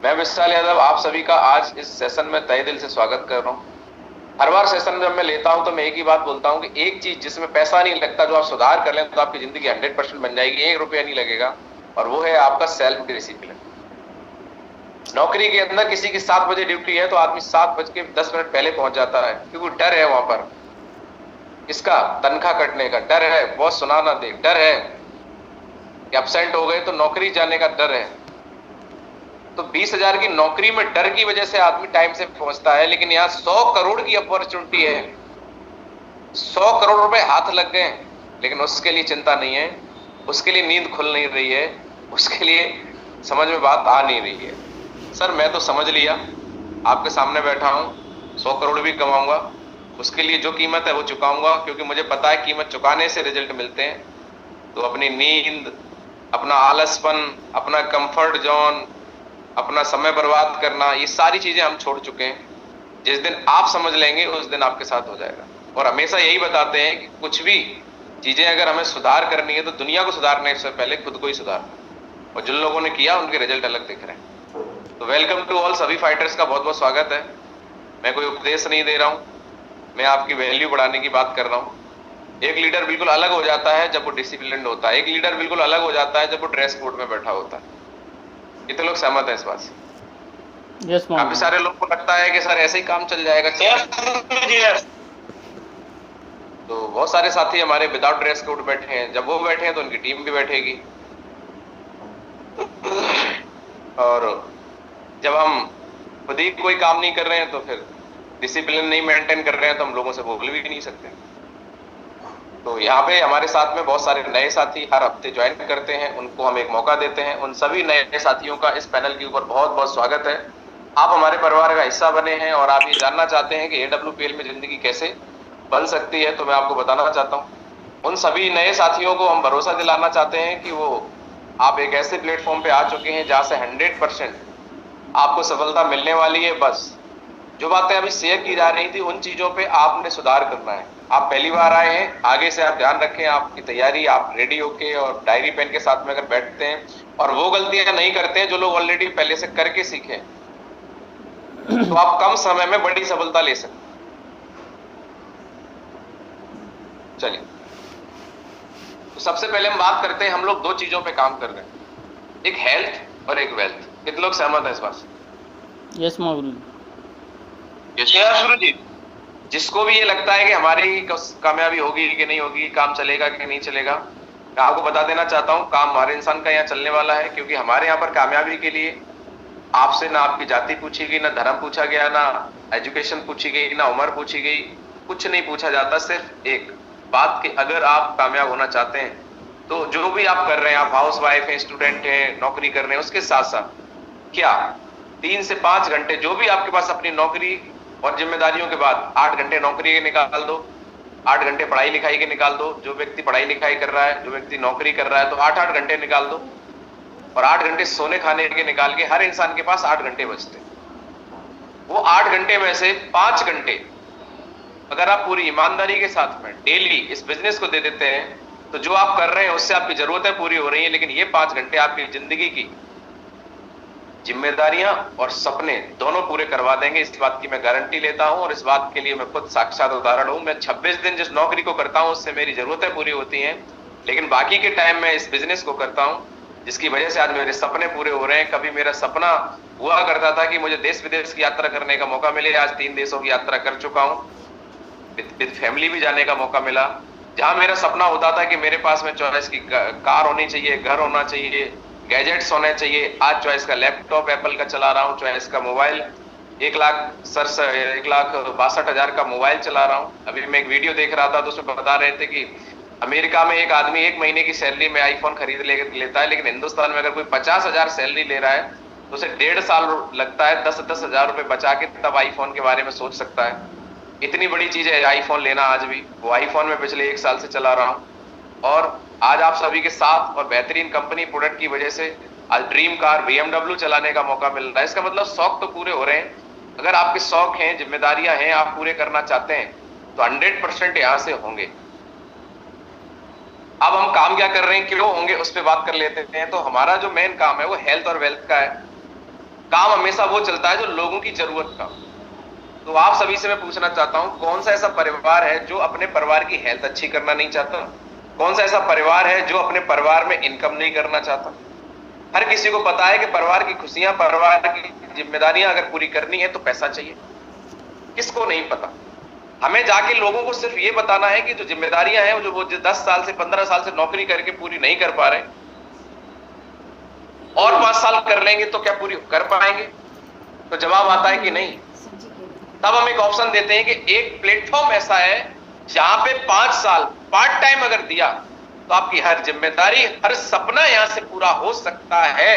मैं विशाल यादव आप सभी का आज इस सेशन में तहे दिल से स्वागत कर रहा हूँ। हर बार सेशन जब मैं लेता हूं तो मैं एक ही बात बोलता हूं कि एक चीज जिसमें पैसा नहीं लगता, जो आप सुधार कर लें तो आपकी जिंदगी 100% बन जाएगी, 1 रुपया नहीं लगेगा, और वो है आपका सेल्फ डिसिप्लिन। नौकरी के अंदर किसी की 7 बजे ड्यूटी है तो आदमी 7:10 पहले पहुंच जाता है, क्योंकि डर है वहां पर। इसका तनख्वाह कटने का डर है, बॉस सुना ना दे, डर है कि एब्सेंट हो गए तो नौकरी जाने का डर है। तो 20,000 की नौकरी में डर की वजह से आदमी टाइम से पहुंचता है, लेकिन यहाँ 100 करोड़ की अपॉर्चुनिटी है, 100 करोड़ रुपए हाथ लग गए, लेकिन उसके लिए चिंता नहीं है, उसके लिए नींद खुल नहीं रही है, उसके लिए समझ में बात आ नहीं रही है। सर मैं तो समझ लिया, आपके सामने बैठा हूं, 100 करोड़ भी कमाऊंगा, उसके लिए जो कीमत है वो चुकाऊंगा, क्योंकि मुझे पता है कीमत चुकाने से रिजल्ट मिलते हैं। तो अपनी नींद, अपना आलसपन, अपना कंफर्ट जोन, अपना समय बर्बाद करना, ये सारी चीजें हम छोड़ चुके हैं। जिस दिन आप समझ लेंगे उस दिन आपके साथ हो जाएगा। और हमेशा यही बताते हैं कि कुछ भी चीजें अगर हमें सुधार करनी है तो दुनिया को सुधारने से पहले खुद को ही सुधारना, और जिन लोगों ने किया उनके रिजल्ट अलग दिख रहे हैं। तो वेलकम टू ऑल, सभी फाइटर्स का बहुत बहुत स्वागत है। मैं कोई उपदेश नहीं दे रहा हूं, मैं आपकी वैल्यू बढ़ाने की बात कर रहा हूं। एक लीडर बिल्कुल अलग हो जाता है जब वो डिसिप्लिन्ड होता है, एक लीडर बिल्कुल अलग हो जाता है जब वो ड्रेस कोड में बैठा होता है। कितने लोग सहमत हैं इस बात से? यस काफी सारे लोग को लगता है कि सर ऐसे ही काम चल जाएगा। यस। तो बहुत सारे साथी हमारे विदाउट ड्रेस कोड बैठे हैं, जब वो बैठे हैं तो उनकी टीम भी बैठेगी। और जब हम खुद ही कोई काम नहीं कर रहे हैं तो फिर डिसिप्लिन नहीं मेंटेन कर रहे हैं तो हम लोगों से बोल भी नहीं सकते। तो यहाँ पे हमारे साथ में बहुत सारे नए साथी हर हफ्ते ज्वाइन करते हैं, उनको हम एक मौका देते हैं। उन सभी नए साथियों का इस पैनल के ऊपर बहुत बहुत स्वागत है। आप हमारे परिवार का हिस्सा बने हैं और आप ये जानना चाहते हैं कि AWPL में जिंदगी कैसे बन सकती है, तो मैं आपको बताना चाहता हूँ। उन सभी नए साथियों को हम भरोसा दिलाना चाहते हैं कि वो आप एक ऐसे प्लेटफॉर्म पे आ चुके हैं जहाँ से 100% आपको सफलता मिलने वाली है। बस जो बातें अभी शेयर की जा रही थी उन चीजों पे आपने सुधार करना है। आप पहली बार आए हैं, आगे से आप ध्यान रखें आपकी तैयारी, आप रेडी होके और डायरी पेन के साथ में अगर बैठते हैं और वो गलतियां नहीं करते हैं जो लोग ऑलरेडी पहले से करके सीखे, तो आप कम समय में बड़ी सफलता ले सकते हैं। चलिए, तो सबसे पहले हम बात करते हैं, हम लोग दो चीजों पे काम कर रहे हैं, एक हेल्थ और एक वेल्थ। कितने लोग सहमत है इस बात से? यस गुरु जी। जिसको भी ये लगता है कि हमारी कामयाबी होगी कि नहीं होगी, काम चलेगा कि नहीं चलेगा, मैं आपको बता देना चाहता हूं, काम हमारे इंसान का यहाँ चलने वाला है। क्योंकि हमारे यहाँ पर कामयाबी के लिए आपसे ना आपकी जाति पूछी गई, ना धर्म पूछा गया, ना एजुकेशन पूछी गई, ना उम्र पूछी गई, कुछ नहीं पूछा जाता। सिर्फ एक बात कि अगर आप कामयाब होना चाहते हैं तो जो भी आप कर रहे हैं, आप हाउस वाइफ हैं, स्टूडेंट हैं, नौकरी कर रहे हैं, उसके साथ साथ क्या 3 से 5 घंटे जो भी आपके पास अपनी नौकरी और जिम्मेदारियों के बाद 8 घंटे नौकरी के निकाल दो, 8 घंटे पढ़ाई लिखाई के निकाल दो। जो व्यक्ति पढ़ाई लिखाई कर रहा है, जो व्यक्ति नौकरी कर रहा है, तो 8-8 घंटे निकाल दो, और 8 घंटे सोने खाने के निकाल के हर इंसान के पास 8 घंटे बचते। वो 8 घंटे में से 5 घंटे अगर आप पूरी ईमानदारी के साथ में डेली इस बिजनेस को दे देते हैं, तो जो आप कर रहे हैं उससे आपकी जरूरतें पूरी हो रही हैं, लेकिन ये 5 घंटे आपकी जिंदगी की जिम्मेदारियां और सपने दोनों पूरे करवा देंगे। इस बात की मैं गारंटी लेता हूं, और इस बात के लिए मैं खुद साक्षात उदाहरण हूं। मैं 26 दिन जिस नौकरी को करता हूं उससे मेरी जरूरतें पूरी होती हैं, लेकिन बाकी के टाइम में इस बिजनेस को करता हूं, जिसकी वजह से आज मेरे सपने पूरे हो रहे हैं। कभी मेरा सपना हुआ करता था कि मुझे देश विदेश की यात्रा करने का मौका मिले, आज 3 देशों की यात्रा कर चुका हूं, विद फैमिली भी जाने का मौका मिला। जहां मेरा सपना होता था कि मेरे पास में चॉइस की कार होनी चाहिए, घर होना चाहिए, गैजेट्स होने चाहिए, आज चॉइस का लैपटॉप एप्पल का चला रहा हूँ, चॉइस का मोबाइल 1,62,000 का मोबाइल चला रहा हूँ। अभी मैं एक वीडियो देख रहा था तो उसमें बता रहे थे कि अमेरिका में एक आदमी 1 महीने की सैलरी में आईफोन खरीद लेता है, लेकिन हिंदुस्तान में अगर कोई 50,000 सैलरी ले रहा है तो उसे 1.5 साल लगता है 10-10 हजार रुपए बचा के तब आईफोन के बारे में सोच सकता है। इतनी बड़ी चीज है आईफोन लेना। आज भी वो आईफोन में पिछले 1 साल से चला रहा हूँ, और आज आप सभी के साथ और बेहतरीन कंपनी प्रोडक्ट की वजह से आज ड्रीम कार BMW चलाने का मौका मिल रहा है। इसका मतलब शौक तो पूरे हो रहे हैं। अगर आपके शौक हैं, जिम्मेदारियां हैं, आप पूरे करना चाहते हैं तो 100% यहां से होंगे। अब हम काम क्या कर रहे हैं, क्यों होंगे, उस पर बात कर लेते हैं। तो हमारा जो मेन काम है वो हेल्थ और वेल्थ का है। काम हमेशा वो चलता है जो लोगों की जरूरत का। तो आप सभी से मैं पूछना चाहता हूं, कौन सा ऐसा परिवार है जो अपने परिवार की हेल्थ अच्छी करना नहीं चाहता? कौन सा ऐसा परिवार है जो अपने परिवार में इनकम नहीं करना चाहता? हर किसी को पता है कि परिवार की खुशियां, परिवार की जिम्मेदारियां अगर पूरी करनी है तो पैसा चाहिए। किसको नहीं पता? हमें जाके लोगों को सिर्फ ये बताना है कि जो जिम्मेदारियां हैं जो वो 10 साल से 15 साल से नौकरी करके पूरी नहीं कर पा रहे, और 5 साल कर लेंगे तो क्या पूरी कर पाएंगे? तो जवाब आता है कि नहीं। तब हम एक ऑप्शन देते हैं कि एक प्लेटफॉर्म ऐसा है जहां पे 5 साल पार्ट टाइम अगर दिया तो आपकी हर जिम्मेदारी, हर सपना यहां से पूरा हो सकता है।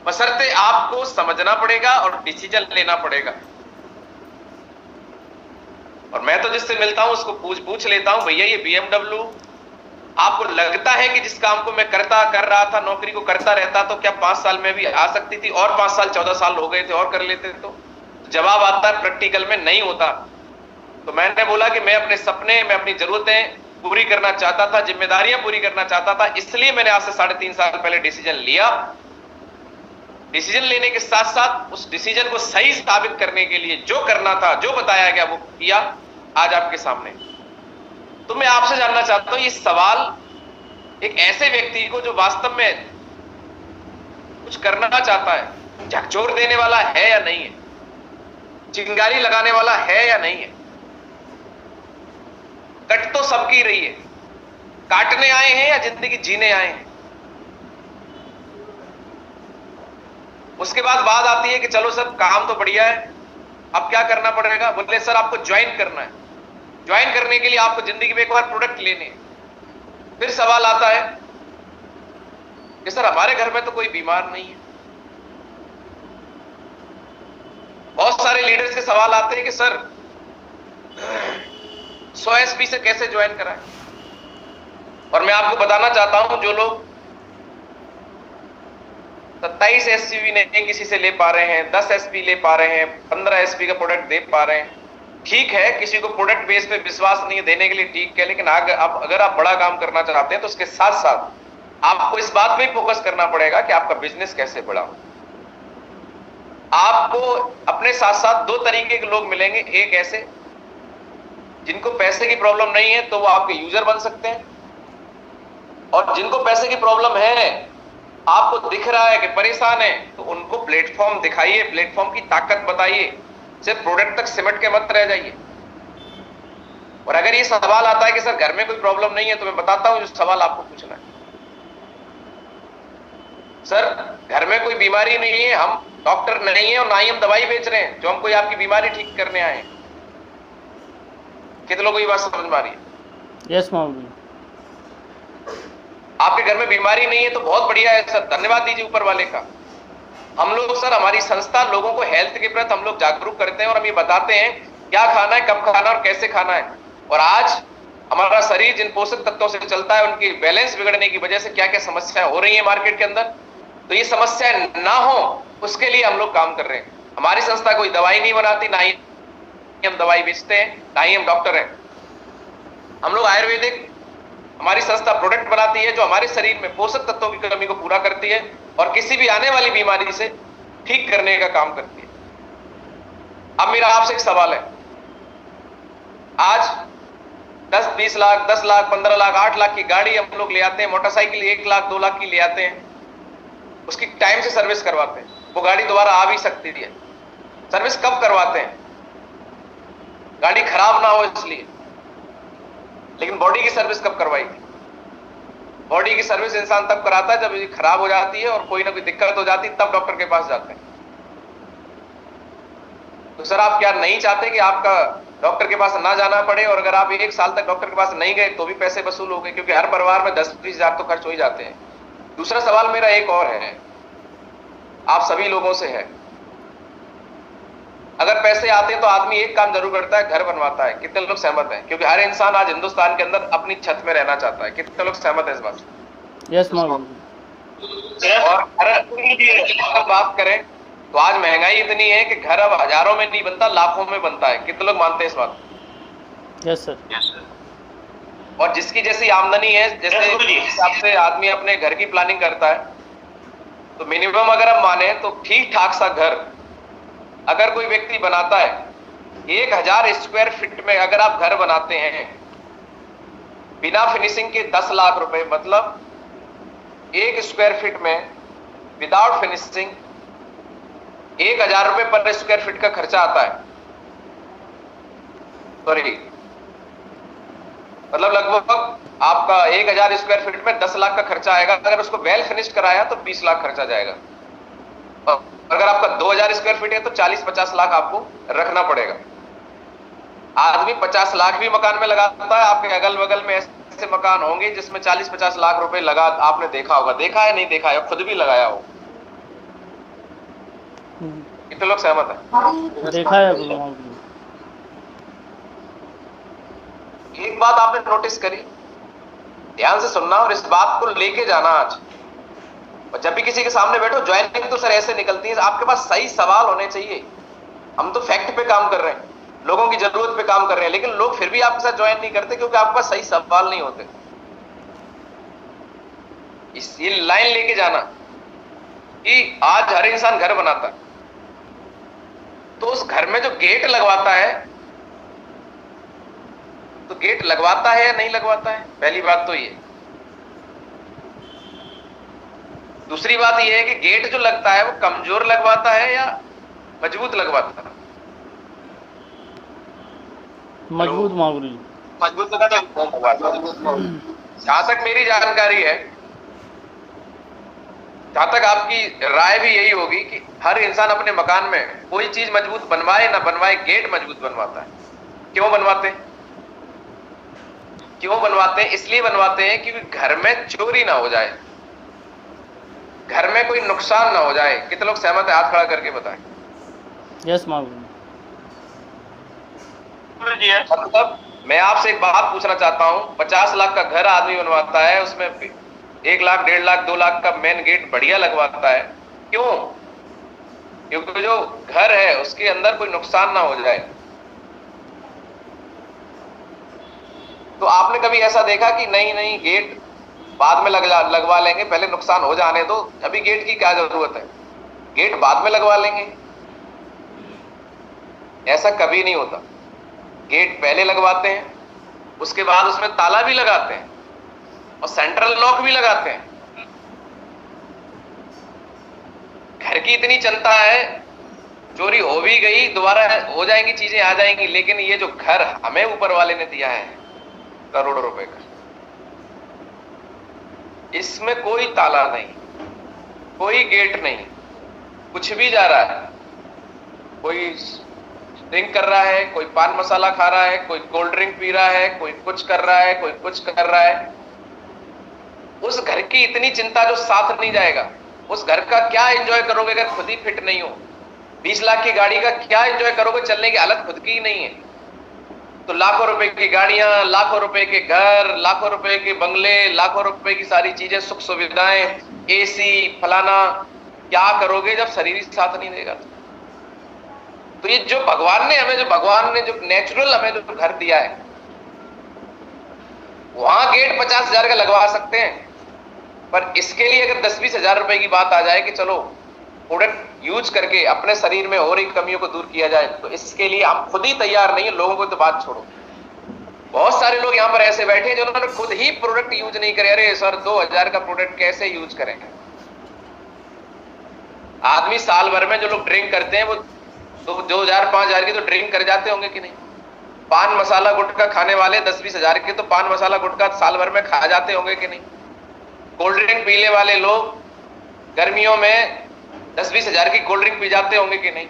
बशर्ते आपको समझना पड़ेगा और डिसीजन लेना पड़ेगा। और मैं तो जिससे मिलता हूं उसको पूछ लेता हूं, भैया ये BMW आपको लगता है कि जिस काम को मैं कर रहा था, नौकरी को करता रहता, तो क्या 5 साल में भी आ सकती थी? और 5 साल 14 साल हो गए थे और कर लेते तो? जवाब आता है प्रैक्टिकल में नहीं होता। तो मैंने बोला कि मैं अपने सपने, मैं अपनी जरूरतें पूरी करना चाहता था, जिम्मेदारियां पूरी करना चाहता था, इसलिए मैंने आज से 3.5 साल पहले डिसीजन लिया। डिसीजन लेने के साथ साथ उस डिसीजन को सही साबित करने के लिए जो करना था, जो बताया गया वो किया आज आपके सामने। तो मैं आपसे जानना चाहता हूं, ये सवाल एक ऐसे व्यक्ति को जो वास्तव में कुछ करना चाहता है, झकझोर देने वाला है या नहीं है? चिंगारी लगाने वाला है या नहीं है? कट तो सबकी रही है, काटने आए हैं या जिंदगी जीने आए हैं? उसके बाद बात आती है कि चलो सर काम तो बढ़िया है, अब क्या करना पड़ेगा? बोले सर आपको ज्वाइन करना है। ज्वाइन करने के लिए आपको जिंदगी में एक बार प्रोडक्ट लेने हैं। फिर सवाल आता है कि सर हमारे घर में तो कोई बीमार नहीं है। बहुत सारे लीडर्स के सवाल आते हैं कि सर 100 SP से कैसे ज्वाइन कराएं? और मैं आपको बताना चाहता हूं, जो लोग 27 SP नहीं किसी से ले पा रहे हैं, 10 SP ले पा रहे हैं, 15 SP का प्रोडक्ट दे पा रहे हैं, ठीक है, किसी को प्रोडक्ट बेस पे विश्वास नहीं है देने के लिए, ठीक है, लेकिन अगर आप बड़ा काम करना चाहते हैं तो उसके साथ साथ आपको इस बात पे फोकस करना पड़ेगा कि आपका बिजनेस कैसे बढ़ा हो। आपको अपने साथ साथ 2 तरीके के लोग मिलेंगे। एक ऐसे जिनको पैसे की प्रॉब्लम नहीं है तो वो आपके यूजर बन सकते हैं, और जिनको पैसे की प्रॉब्लम है, आपको दिख रहा है कि परेशान है, तो उनको प्लेटफॉर्म दिखाइए, प्लेटफॉर्म की ताकत बताइए, सिर्फ प्रोडक्ट तक सिमट के मत रह जाइए। और अगर ये सवाल आता है कि सर घर में कोई प्रॉब्लम नहीं है, तो मैं बताता हूं जो सवाल आपको पूछना है। सर घर में कोई बीमारी नहीं है, हम डॉक्टर नहीं है और ना ही हम दवाई बेच रहे हैं जो हम कोई आपकी बीमारी ठीक करने आए हैं। कितने लोगों को ये बात समझ में आ रही है? यस मौलवी। आपके घर में बीमारी नहीं है तो बहुत बढ़िया है सर, धन्यवाद दीजिए ऊपर वाले का। हम लोग सर, हमारी संस्था लोगों को हेल्थ के प्रति हम लोग जागरूक करते हैं और हम ये बताते हैं क्या खाना है, कब खाना और कैसे खाना है। और आज हमारा शरीर जिन पोषक तत्वों से चलता है, उनकी बैलेंस बिगड़ने की वजह से क्या क्या समस्याएं हो रही है मार्केट के अंदर, तो ये समस्याएं ना हो उसके लिए हम लोग काम कर रहे हैं। हमारी संस्था कोई दवाई नहीं बनाती, ना ही हम दवाई बेचते हैं, ना ही हम डॉक्टर हैं। हम लोग आयुर्वेदिक, हमारी संस्था प्रोडक्ट बनाती है जो हमारे शरीर में पोषक तत्वों की कमी को पूरा करती है और किसी भी आने वाली बीमारी से ठीक करने का काम करती है। अब मेरा आपसे एक सवाल है, आज 10-20 लाख, 10 लाख, 15 लाख, 8 लाख की गाड़ी हम लोग ले आते हैं, मोटरसाइकिल 1 लाख, 2 लाख की ले आते हैं, उसकी टाइम से सर्विस करवाते हैं, वो गाड़ी दोबारा आ भी सकती है। सर्विस कब करवाते हैं? गाड़ी खराब ना हो इसलिए। लेकिन बॉडी की सर्विस कब करवाई थी? बॉडी की सर्विस इंसान तब कराता है जब ये खराब हो जाती है और कोई ना कोई दिक्कत हो जाती है, तब डॉक्टर के पास जाते हैं। तो सर आप क्या नहीं चाहते कि आपका डॉक्टर के पास ना जाना पड़े? और अगर आप 1 साल तक डॉक्टर के पास नहीं गए तो भी पैसे वसूल हो गए, क्योंकि हर परिवार में 10-20 हजार तो खर्च हो ही जाते हैं। दूसरा सवाल मेरा एक और है, आप सभी लोगों से है, अगर पैसे आते तो आदमी एक काम जरूर करता है, घर बनवाता है। कितने लोग सहमत हैं? क्योंकि हर इंसान आज हिंदुस्तान के अंदर अपनी छत में रहना चाहता है। कितने लोग सहमत है इस बात से? यस मौलवी। और अगर बात करें तो आज महंगाई इतनी है कि घर अब हजारों में नहीं बनता, लाखों में बनता है। कितने लोग मानते हैं इस बात? Yes sir. और जिसकी जैसी आमदनी है, जैसे हिसाब से आदमी अपने घर की प्लानिंग करता है, तो मिनिमम अगर हम माने तो ठीक ठाक सा घर अगर कोई व्यक्ति बनाता है 1000 स्क्वायर फीट में अगर आप घर बनाते हैं बिना फिनिशिंग के 10 लाख रुपए, मतलब 1 स्क्वायर फीट में विदाउट फिनिशिंग 1000 रुपए पर स्क्वायर फीट का खर्चा आता है। सॉरी, मतलब लगभग आपका 1000 स्क्वायर फीट में 10 लाख का खर्चा आएगा। अगर उसको वेल फिनिश्ड कराया तो 20 लाख खर्चा जाएगा। और अगर आपका 2000 स्क्वायर फीट है तो 40-50 लाख आपको रखना पड़ेगा। आदमी 50 लाख भी मकान में लगाता है। आपके अगल बगल में ऐसे मकान होंगे जिसमें 40-50 लाख रुपए लगा, आपने देखा होगा, देखा है नहीं देखा है, खुद भी लगाया हो। कितने लोग सहमत है? देखा है मौलवी जी। एक बात आपने नोटिस करी, ध्यान से सुनना और इस बात को लेके जाना आज। और जब भी किसी के सामने बैठो, ज्वाइनिंग तो सर ऐसे निकलती है, आपके पास सही सवाल होने चाहिए। हम तो फैक्ट पे काम कर रहे हैं, लोगों की जरूरत पे काम कर रहे हैं, लेकिन लोग फिर भी आपके साथ ज्वाइन नहीं करते क्योंकि आपके पास सही सवाल नहीं होते। ये लाइन लेके जाना कि आज हर इंसान घर बनाता है, तो उस घर में जो गेट लगवाता है, तो गेट लगवाता है या नहीं लगवाता है? पहली बात तो ये। दूसरी बात ये है कि गेट जो लगता है वो कमजोर लगवाता है या मजबूत लगवाता है? मजबूत मौलवी जी। मजबूत लगता है। जहां तक मेरी जानकारी है, जहां तक आपकी राय भी यही होगी कि हर इंसान अपने मकान में कोई चीज मजबूत बनवाए ना बनवाए, गेट मजबूत बनवाता है। क्यों बनवाते हैं? क्यों बनवाते हैं? इसलिए बनवाते हैं क्योंकि घर में चोरी ना हो जाए, घर में कोई नुकसान ना हो जाए। कितने लोग सहमत है? हाथ खड़ा करके बताएं। यस मौलवी जी। मतलब मैं आपसे एक बात पूछना चाहता हूं, 50 लाख का घर आदमी बनवाता है, उसमें 1 लाख, 1.5 लाख, 2 लाख का मेन गेट बढ़िया लगवाता है। क्यों? क्योंकि जो घर है उसके अंदर कोई नुकसान ना हो जाए। तो आपने कभी ऐसा देखा कि नहीं गेट बाद में लगवा लेंगे, पहले नुकसान हो जाने दो, अभी गेट की क्या जरूरत है, गेट बाद में लगवा लेंगे? ऐसा कभी नहीं होता। गेट पहले लगवाते हैं, उसके बाद उसमें ताला भी लगाते हैं और सेंट्रल लॉक भी लगाते हैं। घर की इतनी चिंता है, चोरी हो भी गई, दोबारा हो जाएंगी, चीजें आ जाएंगी, लेकिन ये जो घर हमें ऊपर वाले ने दिया है करोड़ों रुपए का, इसमें कोई ताला नहीं, कोई गेट नहीं, कुछ भी जा रहा है। कोई ड्रिंक कर रहा है, कोई पान मसाला खा रहा है, कोई कोल्ड ड्रिंक पी रहा है, कोई कुछ कर रहा है, कोई कुछ कर रहा है। उस घर की इतनी चिंता जो साथ नहीं जाएगा, उस घर का क्या एंजॉय करोगे अगर खुद ही फिट नहीं हो? 20 लाख की गाड़ी का क्या एंजॉय करोगे? चलने की हालत खुद की ही नहीं है। तो लाखों रुपए की गाड़ियां, लाखों रुपए के घर, लाखों रुपए के बंगले, लाखों रुपए की सारी चीजें, सुख सुविधाएं, एसी, फलाना, क्या करोगे जब शरीर ही साथ नहीं देगा? तो ये जो भगवान ने जो नेचुरल हमें जो घर दिया है, वहां गेट 50,000 का लगवा सकते हैं, पर इसके लिए अगर 10-20 हजार रुपए की बात आ जाए कि चलो प्रोडक्ट यूज करके अपने शरीर में हो रही कमियों को दूर किया जाए, तो इसके लिए हम खुद ही तैयार नहीं है। लोगों को तो बात छोड़ो, बहुत सारे लोग यहाँ पर ऐसे बैठे हैं जिन्होंने खुद ही प्रोडक्ट यूज नहीं करे। अरे सर 2000 का प्रोडक्ट कैसे यूज करें? आदमी साल भर में जो लोग ड्रिंक करते हैं वो 2000-5000 की तो ड्रिंक कर जाते होंगे कि नहीं? पान मसाला गुटखा खाने वाले 10-20 हजार के तो पान मसाला गुटखा साल भर में खा जाते होंगे कि नहीं? कोल्ड ड्रिंक पीने वाले लोग गर्मियों में 10-20 हजार की कोल्ड ड्रिंक पी जाते होंगे कि नहीं?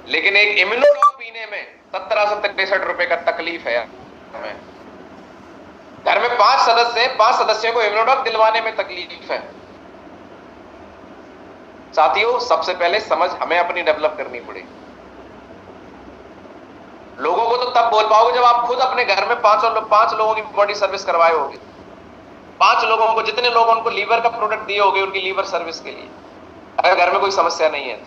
लेकिन एक इम्यूनोडॉक पीने में 1763 रुपए का तकलीफ है हमें। घर में 5 सदस्यों को इम्यूनोडॉक दिलवाने में तकलीफ है। साथियों, सबसे पहले समझ हमें अपनी डेवलप करनी पड़ेगी। लोगों को तो तब बोल पाओगे जब आप खुद अपने घर में 5 लोगों की बॉडी सर्विस करवाए होगे। 5 लोगों को, जितने लोग उनको लीवर का प्रोडक्ट दिए होगे उनकी लीवर सर्विस के लिए, अगर घर में कोई समस्या नहीं है तो।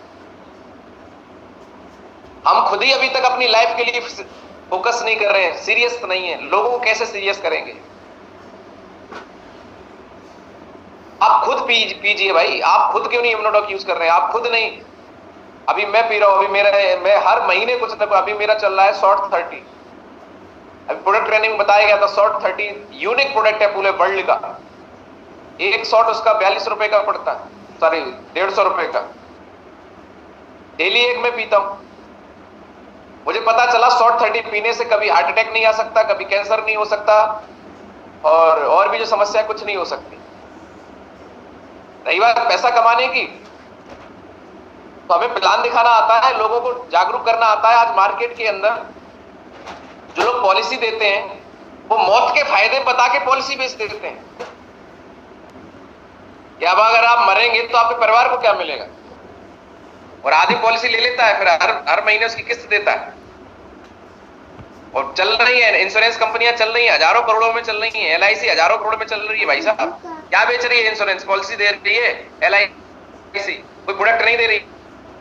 हम खुद ही अभी तक अपनी लाइफ के लिए फोकस नहीं कर रहे हैं, सीरियस नहीं है, लोगों को कैसे सीरियस करेंगे? आप आप खुद पीजिए भाई, आप खुद क्यों नहीं इम्यूनोडॉक यूज कर रहे हैं? आप खुद नहीं, अभी मैं पी रहा हूं, मैं हर महीने कुछ तक, अभी मेरा चल रहा है शॉर्ट 30। अभी प्रोडक्ट ट्रेनिंग बताया गया था, शॉर्ट 30 यूनिक प्रोडक्ट है पूरे वर्ल्ड का। एक शॉट उसका 42 रुपए का पड़ता है, सॉरी 150 रुपए का। डेली एक मैं पीता हूं। मुझे पता चला शॉर्ट 30 पीने से कभी हार्ट अटैक नहीं आ सकता, कभी कैंसर नहीं हो सकता, और भी जो समस्या कुछ नहीं हो सकती। रही बात पैसा कमाने की, तो हमें प्लान दिखाना आता है, लोगों को जागरूक करना आता है। आज मार्केट के अंदर जो लोग पॉलिसी देते हैं वो मौत के फायदे बता के पॉलिसी बेच देते हैं कि अब अगर आप मरेंगे तो आपके परिवार को क्या मिलेगा, और आधी पॉलिसी ले लेता है, फिर हर महीने उसकी किस्त देता है। और चल रही है इंश्योरेंस कंपनियां, चल रही है हजारों करोड़ों में चल रही है, LIC हजारों करोड़ में चल रही है। भाई साहब क्या बेच रही है? इंश्योरेंस पॉलिसी दे रही है LIC, कोई प्रोडक्ट नहीं दे रही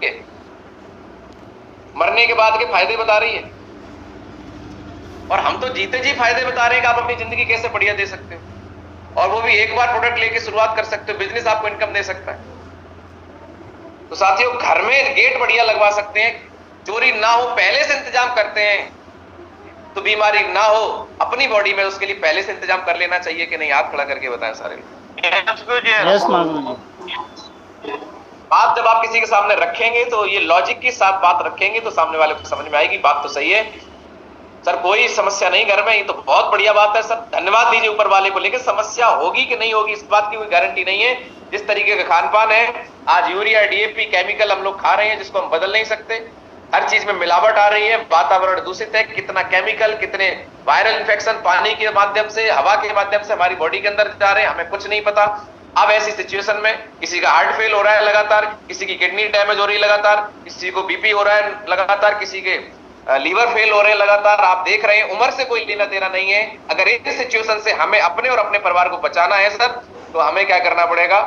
है। मरने के बाद के फायदे बता रही है, और हम तो जीते जी फायदे बता रहे हैं कि आप अपनी जिंदगी कैसे बढ़िया दे सकते हो, और वो भी एक बार प्रोडक्ट लेके शुरुआत कर सकते हो, बिजनेस आपको इनकम दे सकता है। तो साथियों, घर में गेट बढ़िया लगवा सकते हैं, चोरी ना हो पहले से इंतजाम करते हैं तो बीमारी ना हो अपनी बॉडी में, उसके लिए पहले से इंतजाम कर लेना चाहिए कि नहीं? हाथ खड़ा करके बताएं सारे लोग। यस महागुरु जी। बात जब आप किसी के सामने रखेंगे तो ये लॉजिक के साथ बात रखेंगे तो सामने वाले को समझ में आएगी, बात तो सही है सर, कोई समस्या नहीं घर में, ये तो बहुत बढ़िया बात है सर, धन्यवाद दीजिए ऊपर वाले को। लेकिन समस्या होगी कि नहीं होगी इस बात की कोई गारंटी नहीं है। जिस तरीके का खान पान है, आज यूरिया DAP केमिकल हम लोग खा रहे हैं जिसको हम बदल नहीं सकते। हर चीज में मिलावट आ रही है, वातावरण दूषित है, कितना केमिकल, कितने वायरल इन्फेक्शन पानी के माध्यम से, हवा के माध्यम से हमारी बॉडी के अंदर जा रहे हैं, हमें कुछ नहीं पता। अब ऐसी सिचुएशन में किसी का हार्ट फेल हो रहा है लगातार, किसी की किडनी डैमेज हो रही है लगातार, किसी को BP हो रहा है लगातार, किसी के लीवर फेल हो रहे हैं लगातार। आप देख रहे हैं उम्र से कोई लेना देना नहीं है। अगर इस सिचुएशन से हमें अपने और अपने परिवार को बचाना है सर, तो हमें क्या करना पड़ेगा?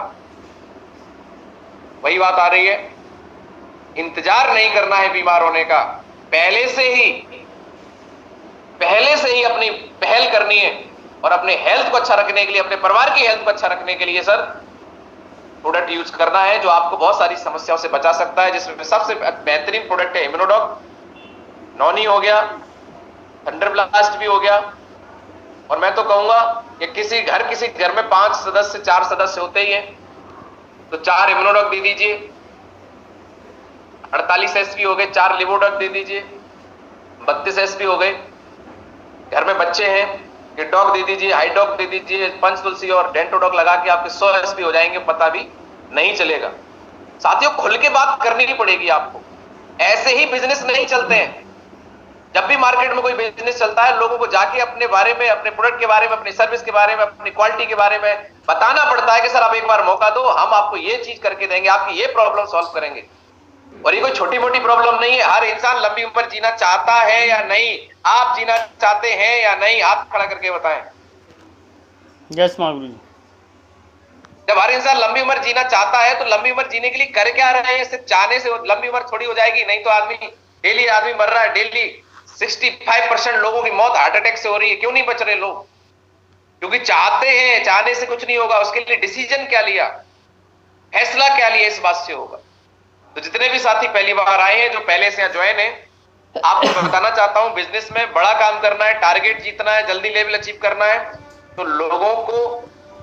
वही बात आ रही है, इंतजार नहीं करना है बीमार होने का, पहले से ही अपनी पहल करनी है, और अपने हेल्थ को अच्छा रखने के लिए, अपने परिवार की हेल्थ को अच्छा रखने के लिए सर प्रोडक्ट यूज करना है जो आपको बहुत सारी समस्याओं से बचा सकता है। जिसमें सबसे बेहतरीन प्रोडक्ट है इम्यूनोडॉक। नॉनी हो गया, थंडर ब्लास्ट भी हो गया, और मैं तो कहूंगा कि किसी घर में 5 सदस्य 4 सदस्य होते ही हैं, तो 4 इम्यूनोडॉक दे दीजिए, 48 SP हो गए, 4 लिवोडॉक दे दीजिए, 32 SP हो गए। घर में बच्चे हैं, किडडॉक दे दीजिए, हाइडॉक दे दीजिए, पंचतुलसी और डेंटोडॉक लगा के आपके 100 SP हो जाएंगे, पता भी नहीं चलेगा। साथियों, खुल के बात करनी पड़ेगी आपको, ऐसे ही बिजनेस नहीं चलते हैं। जब भी मार्केट में कोई बिजनेस चलता है, लोगों को जाके अपने बारे में, अपने प्रोडक्ट के बारे में, अपनी सर्विस के बारे में, अपनी क्वालिटी के बारे में बताना पड़ता है कि सर आप एक बार मौका दो, हम आपको ये चीज करके देंगे, आपकी ये प्रॉब्लम सॉल्व करेंगे। और ये कोई छोटी मोटी प्रॉब्लम नहीं है। हर इंसान लंबी उम्र जीना चाहता है या नहीं? आप जीना चाहते हैं या नहीं? हाथ खड़ा करके बताएं। यस महागुरु जी। जब हर इंसान लंबी उम्र जीना चाहता है तो लंबी उम्र जीने के लिए कर क्या रहे हैं? सिर्फ चाहने से लंबी उम्र थोड़ी हो जाएगी। नहीं तो डेली आदमी मर रहा है, डेली 65% लोगों की मौत हार्ट अटैक से हो रही है। क्यों नहीं बच रहे लोग? क्योंकि चाहते हैं, चाहने से कुछ नहीं होगा। उसके लिए डिसीजन क्या लिया, फैसला क्या लिया, इस बात से होगा। तो जितने भी साथी पहली बार आए हैं, जो पहले से ज्वाइन है, आपको बताना चाहता हूं, बिजनेस में बड़ा काम करना है, टारगेट जीतना है, जल्दी लेवल अचीव करना है, तो लोगों को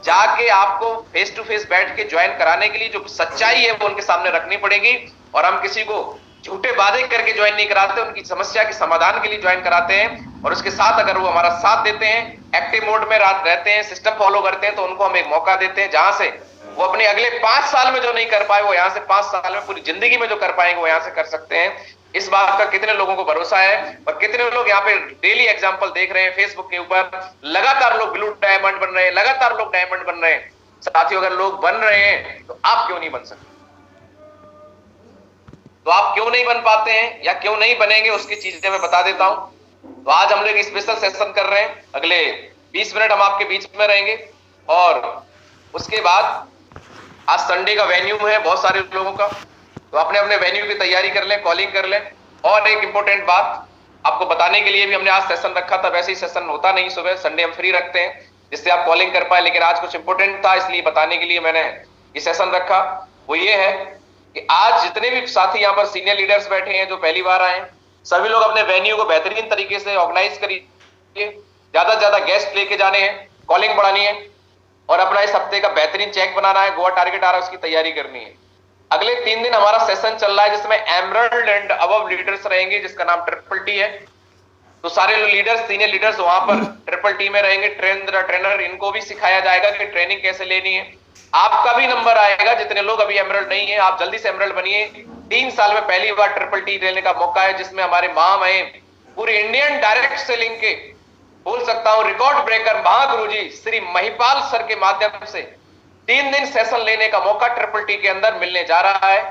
जाके आपको फेस टू फेस बैठ के ज्वाइन कराने के लिए जो सच्चाई है वो उनके सामने रखनी पड़ेगी। और हम किसी को झूठे वादे करके ज्वाइन नहीं कराते, उनकी समस्या के समाधान के लिए ज्वाइन कराते हैं। और उसके साथ अगर वो हमारा साथ देते हैं, एक्टिव मोड में रहते हैं, सिस्टम फॉलो करते हैं, तो उनको हम एक मौका देते हैं जहां से वो अपने अगले 5 साल में जो नहीं कर पाए वो यहां से 5 साल में, पूरी जिंदगी में जो कर पाएंगे वो यहां से कर सकते हैं। इस बात का कितने लोगों को भरोसा है? और कितने लोग यहाँ पे डेली एग्जांपल देख रहे हैं फेसबुक के ऊपर, लगातार लोग ब्लू डायमंड बन रहे हैं, लगातार लोग डायमंड बन रहे हैं। साथियों, अगर लोग बन रहे हैं तो आप क्यों नहीं बन सकते? तो आप क्यों नहीं बन पाते हैं या क्यों नहीं बनेंगे, उसकी चीजें मैं बता देता हूं। तो आज हम लोग स्पेशल सेशन कर रहे हैं, अगले 20 मिनट हम आपके बीच में रहेंगे। और उसके बाद आज संडे का वेन्यू है बहुत सारे लोगों का, तो अपने अपने वेन्यू की तैयारी कर लें, कॉलिंग कर लें। और एक इंपॉर्टेंट बात आपको बताने के लिए भी हमने आज सेशन रखा था, वैसे ही सेशन होता नहीं सुबह, संडे हम फ्री रखते हैं। जिससे आप कॉलिंग कर पाए। लेकिन आज कुछ इंपॉर्टेंट था, इसलिए बताने के लिए मैंने ये सेशन रखा। वो ये है कि आज जितने भी साथी यहाँ पर सीनियर लीडर्स बैठे हैं जो पहली बार आए, सभी लोग अपने वेन्यू को बेहतरीन तरीके से ऑर्गेनाइज करिए। ज्यादा से ज्यादा गेस्ट लेके जाने हैं, कॉलिंग बढ़ानी है और अपना इस हफ्ते का बेहतरीन चेक बनाना है। गोवा टारगेट आ रहा है, उसकी तैयारी करनी है। अगले 3 दिन हमारा सेशन चल रहा है जिसमें एमरल्ड एंड अबव लीडर्स रहेंगे, जिसका नाम ट्रिपल टी है। तो सारे लीडर्स, सीनियर लीडर्स वहां पर ट्रिपल टी में रहेंगे। ट्रेनर इनको भी सिखाया जाएगा कि ट्रेनिंग कैसे लेनी है। आपका भी नंबर आएगा, जितने लोग अभी एमरल्ड नहीं है आप जल्दी से एमरल्ड बनिए। 3 साल में पहली बार ट्रिपल टी लेने का मौका है, जिसमें हमारे महामहिम पूरी इंडियन डायरेक्ट सेलिंग के बोल सकता हूं रिकॉर्ड ब्रेकर महागुरुजी श्री महिपाल सर के माध्यम से 3 दिन सेशन लेने का मौका ट्रिपल टी के अंदर मिलने जा रहा है।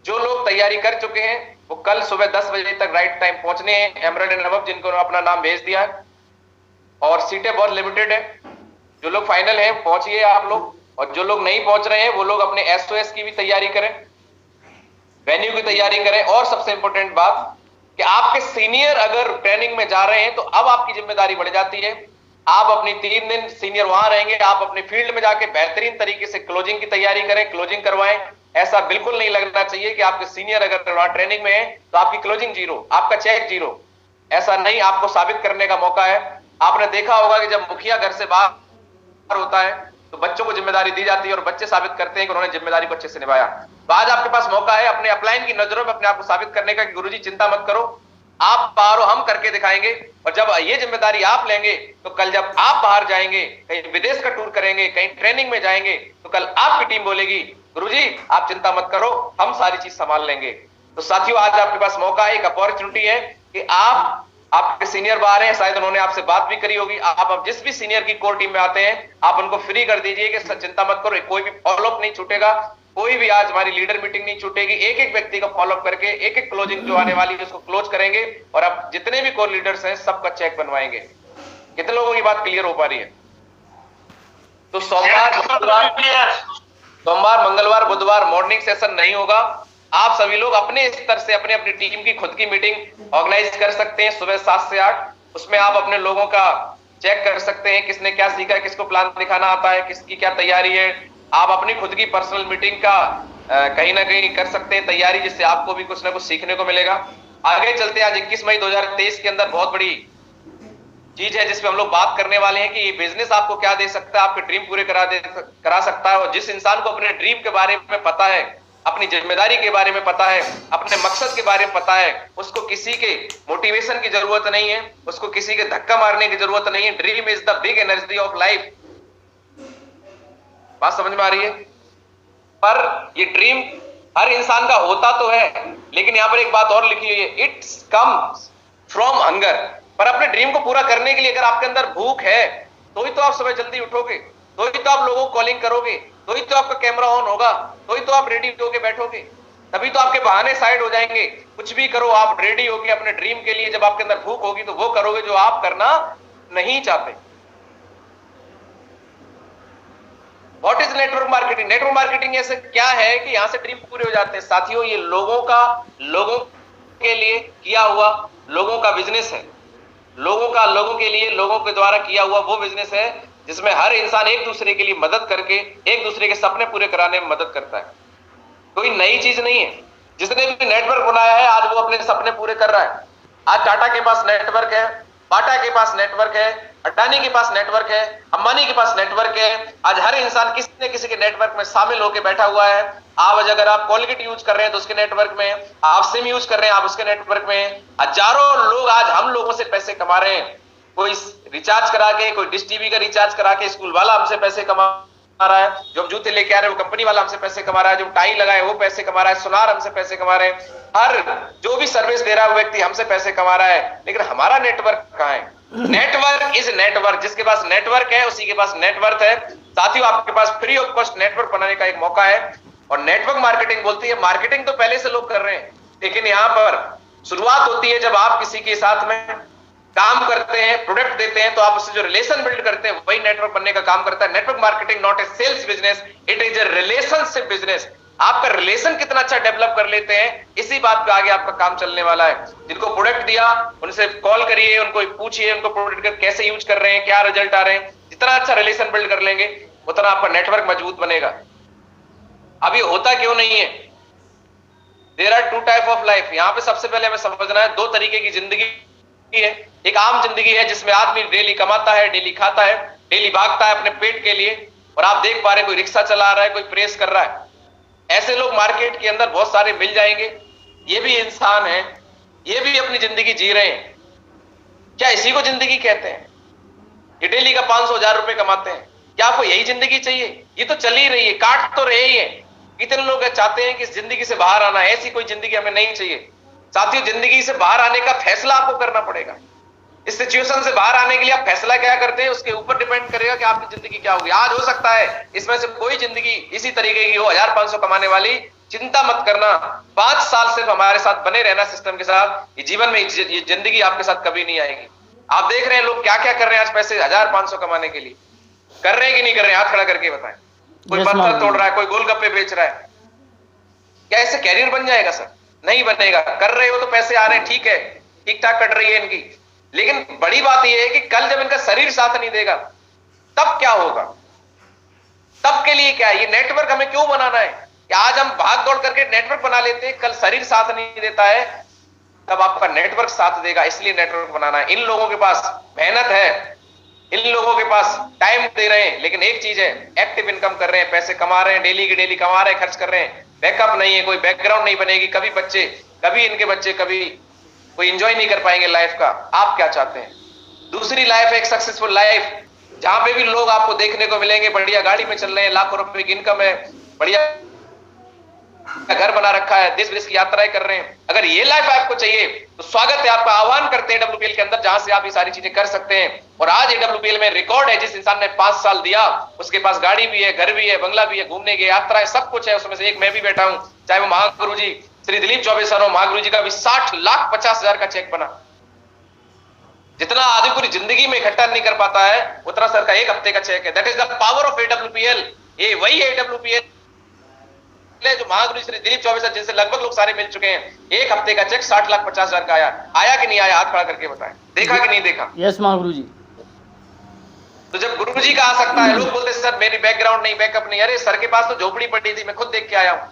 जो लोग तैयारी कर चुके हैं वो कल सुबह 10 बजे तक राइट टाइम पहुंचने हैं। एमरल्ड एंड अबव जिनको अपना नाम भेज दिया है और सीटें बहुत लिमिटेड है। जो लोग फाइनल है पहुंचिए आप लोग, और जो लोग नहीं पहुंच रहे हैं वो लोग अपने एसओएस की भी तैयारी करें, वेन्यू की तैयारी करें। और सबसे इंपॉर्टेंट बात कि आपके सीनियर अगर ट्रेनिंग में जा रहे हैं तो अब आपकी जिम्मेदारी बढ़ जाती है। आप अपनी 3 दिन सीनियर वहां रहेंगे, आप अपने फील्ड में जाके बेहतरीन तरीके से क्लोजिंग की तैयारी करें, क्लोजिंग करवाएं। ऐसा बिल्कुल नहीं लगना चाहिए कि आपके सीनियर अगर वहां ट्रेनिंग में है तो आपकी क्लोजिंग जीरो, आपका चेक जीरो। ऐसा नहीं, आपको साबित करने का मौका है। आपने देखा होगा कि जब मुखिया घर से बाहर होता है तो बच्चों को जिम्मेदारी दी जाती है और बच्चे साबित करते हैं कि उन्होंने जिम्मेदारी को अच्छे से निभाया। तो आज आपके पास मौका है अपने अपलाइन की नजरों में अपने आप को साबित करने का कि गुरुजी चिंता मत करो, आप बाहर हो, हम करके दिखाएंगे। और जब ये जिम्मेदारी आप लेंगे तो कल जब आप बाहर जाएंगे, कहीं विदेश का टूर करेंगे, कहीं ट्रेनिंग में जाएंगे, तो कल आपकी टीम बोलेगी गुरुजी आप चिंता मत करो, हम सारी चीज संभाल लेंगे। तो साथियों आज आपके पास मौका है, एक अपॉर्चुनिटी है कि आपके सीनियर बाहर हैं, शायद उन्होंने आपसे बात भी करी होगी। आप अब जिस भी सीनियर की कोर टीम में आते हैं आप उनको फ्री कर दीजिए कि चिंता मत करो, कोई भी फॉलोअप नहीं छूटेगा, कोई भी आज हमारी लीडर मीटिंग नहीं छूटेगी। एक एक व्यक्ति का फॉलोअप करके एक एक क्लोजिंग जो आने वाली है उसको क्लोज करेंगे और अब जितने भी कोर लीडर्स हैं सबका चेक बनवाएंगे। कितने लोगों की बात क्लियर हो पा रही है? तो सोमवार मंगलवार बुधवार मॉर्निंग सेशन नहीं होगा। आप सभी लोग अपने स्तर से अपने अपनी टीम की खुद की मीटिंग ऑर्गेनाइज कर सकते हैं सुबह 7 से 8। उसमें आप अपने लोगों का चेक कर सकते हैं, किसने क्या सीखा है, किसको प्लान दिखाना आता है, किसकी क्या तैयारी है। आप अपनी खुद की पर्सनल मीटिंग का कहीं ना कहीं कर सकते हैं तैयारी, जिससे आपको भी कुछ ना कुछ सीखने को मिलेगा। आगे चलते हैं। आज 21 मई 2023 के अंदर बहुत बड़ी चीज है जिसपे हम लोग बात करने वाले हैं कि ये बिजनेस आपको क्या दे सकता है, आपके ड्रीम पूरे करा सकता है। और जिस इंसान को अपने ड्रीम के बारे में पता है, अपनी जिम्मेदारी के बारे में पता है, अपने मकसद के बारे में पता है, उसको किसी के मोटिवेशन की जरूरत नहीं है, उसको किसी के धक्का मारने की जरूरत नहीं है। Dream is the big energy of life. बात समझ में आ रही है? पर ये ड्रीम हर इंसान का होता तो है, लेकिन यहां पर एक बात और लिखी हुई है, इट्स कम्स फ्रॉम हंगर। पर अपने ड्रीम को पूरा करने के लिए अगर आपके अंदर भूख है तो ही तो आप सुबह जल्दी उठोगे, तो ही तो आप लोगों को कॉलिंग करोगे, तो ही तो आपका कैमरा ऑन होगा, तो ही तो आप रेडी होके बैठोगे। तभी तो आपके बहाने साइड हो जाएंगे। कुछ भी करो, आप रेडी होके अपने ड्रीम के लिए, जब आपके अंदर भूख होगी तो वो करोगे जो आप करना नहीं चाहते। What is network marketing? Network marketing ऐसे क्या है कि यहां से ड्रीम पूरे हो जाते हैं। साथियों ये लोगों के लिए किया हुआ लोगों का बिजनेस है। लोगों के लिए, लोगों के द्वारा किया हुआ वो बिजनेस है जिसमें हर इंसान एक दूसरे के लिए मदद करके एक दूसरे के सपने पूरे कराने में मदद करता है। कोई नई चीज नहीं है। जिसने भी नेटवर्क बनाया है आज वो अपने सपने पूरे कर रहा है। आज टाटा के पास नेटवर्क है, बाटा के पास नेटवर्क है, अडानी के पास नेटवर्क है, अंबानी के पास नेटवर्क है। आज हर इंसान किसी न किसी के नेटवर्क में शामिल होकर बैठा हुआ है। आज अगर आप कॉलगेट यूज कर रहे हैं तो उसके नेटवर्क में, आप सिम यूज कर रहे हैं आप उसके नेटवर्क में। हजारों लोग आज हम लोगों से पैसे कमा रहे हैं। कोई रिचार्ज करा के, कोई डिश टीवी का रिचार्ज करा के, स्कूल वाला हमसे पैसे कमा रहा है, जो हम जूते लेके आ रहे हैं वो कंपनी वाला हमसे पैसे कमा रहा है, जो टाई लगाए वो पैसे कमा रहा है, सुनार हमसे पैसे कमा रहे हैं। हर जो भी सर्विस दे रहा है वो व्यक्ति हमसे पैसे कमा रहा है। लेकिन हमारा नेटवर्क कहां है? Network is network. जिसके पास नेटवर्क है उसी के पास नेटवर्थ है। साथियों आपके पास फ्री ऑफ कॉस्ट नेटवर्क बनाने का एक मौका है। और नेटवर्क मार्केटिंग बोलती है, मार्केटिंग तो पहले से लोग कर रहे हैं, लेकिन यहां पर शुरुआत होती है जब आप किसी के साथ में काम करते हैं, प्रोडक्ट देते हैं, तो आप उससे जो रिलेशन बिल्ड करते हैं वही नेटवर्क बनने का काम करता है। Network marketing not a sales business, it is a relationship business. आपका रिलेशन कितना अच्छा डेवलप कर लेते हैं, इसी बात पे आगे आपका काम चलने वाला है। जिनको प्रोडक्ट दिया उनसे कॉल करिए, उनको पूछिए उनको प्रोडक्ट कैसे यूज कर रहे हैं, क्या रिजल्ट आ रहे हैं। जितना अच्छा रिलेशन बिल्ड कर लेंगे उतना आपका नेटवर्क मजबूत बनेगा। अभी होता क्यों नहीं है? There are two type of life. यहां पे सबसे पहले हमें समझना है दो तरीके की जिंदगी है। एक आम जिंदगी है जिसमें आदमी डेली कमाता है, डेली खाता है, डेली भागता है अपने पेट के लिए, और आप देख पा रहे कोई रिक्शा चला रहा है, कोई प्रेस कर रहा है। ऐसे लोग मार्केट के अंदर बहुत सारे मिल जाएंगे। ये भी इंसान है, ये भी अपनी जिंदगी जी रहे हैं। क्या इसी को जिंदगी कहते हैं? ये डेली का 500,000 रुपए कमाते हैं। क्या आपको यही जिंदगी चाहिए? ये तो चल ही रही है, काट तो रहे ही है। कितने लोग चाहते हैं कि इस जिंदगी से बाहर आना। ऐसी कोई जिंदगी हमें नहीं चाहिए साथियों। जिंदगी से बाहर आने का फैसला आपको करना पड़ेगा। इस सिचुएशन से बाहर आने के लिए आप फैसला क्या करते हैं उसके ऊपर डिपेंड करेगा कि आपकी जिंदगी क्या होगी। आज हो सकता है इसमें से कोई जिंदगी इसी तरीके की हो, 1500 कमाने वाली। चिंता मत करना, 5 साल सिर्फ हमारे साथ बने रहना सिस्टम के साथ, ये जीवन में ये जिंदगी आपके साथ कभी नहीं आएगी। आप देख रहे हैं लोग क्या क्या कर रहे हैं आज पैसे 1500 कमाने के लिए। कर रहे हैं कि नहीं कर रहे हैं? हाथ खड़ा करके बताएं। कोई पत्थर तोड़ रहा है, कोई गोलगप्पे बेच रहा है। क्या इससे कैरियर बन जाएगा सर? नहीं बनेगा। कर रहे हो तो पैसे आ रहे हैं, ठीक है, ठीक ठाक कट रही है इनकी, लेकिन बड़ी बात यह है कि कल जब इनका शरीर साथ नहीं देगा तब क्या होगा? तब के लिए क्या है? ये नेटवर्क हमें क्यों बनाना है कि आज हम भाग दौड़ करके नेटवर्क बना लेते हैं, कल शरीर साथ नहीं देता है तब आपका नेटवर्क साथ देगा। इसलिए नेटवर्क बनाना है। इन लोगों के पास मेहनत है, इन लोगों के पास टाइम दे रहे हैं, लेकिन एक चीज है, एक्टिव इनकम कर रहे हैं, पैसे कमा रहे हैं, डेली की डेली कमा रहे हैं, खर्च कर रहे हैं। बैकअप नहीं है, कोई बैकग्राउंड नहीं बनेगी। कभी इनके बच्चे कभी कोई एंजॉय नहीं कर पाएंगे लाइफ का। आप क्या चाहते हैं? दूसरी लाइफ है एक सक्सेसफुल लाइफ, जहां पे भी लोग आपको देखने को मिलेंगे बढ़िया गाड़ी में चल रहे हैं, लाखों रुपए की इनकम है, बढ़िया घर बना रखा है, देश विदेश की यात्राएं कर रहे हैं। अगर ये लाइफ आपको चाहिए तो स्वागत है, आपका आह्वान करते हैं डब्ल्यूपीएल के अंदर, जहां से आप ये सारी चीजें कर सकते हैं। और आज ये डब्ल्यूपीएल में रिकॉर्ड है, जिस इंसान ने 5 साल दिया उसके पास गाड़ी भी है, घर भी है, बंगला भी है, घूमने की यात्राएं, सब कुछ है। उसमें से एक मैं भी बैठा हूं, चाहे वो महागुरु जी श्री दिलीप चौबे सर हो। महागुरु जी का भी 60,50,000 का चेक बना। जितना आदमी पूरी जिंदगी में इकट्ठा नहीं कर पाता है उतना सर का एक हफ्ते का चेक है। That is the power of AWPL. ये वही एडब्ल्यूपीएल जो महागुरु श्री दिलीप चौबे सर जिनसे लगभग लोग सारे मिल चुके हैं। एक हफ्ते का चेक 60,50,000 का आया कि नहीं आया? हाथ खड़ा करके बताएं, देखा कि नहीं देखा? यस महागुरु जी। तो जब गुरु जी का आ सकता है, लोग बोलते सर मेरी बैकग्राउंड नहीं, बैकअप नहीं। अरे सर के पास तो झोपड़ी पड़ी थी, मैं खुद देख के आया हूं।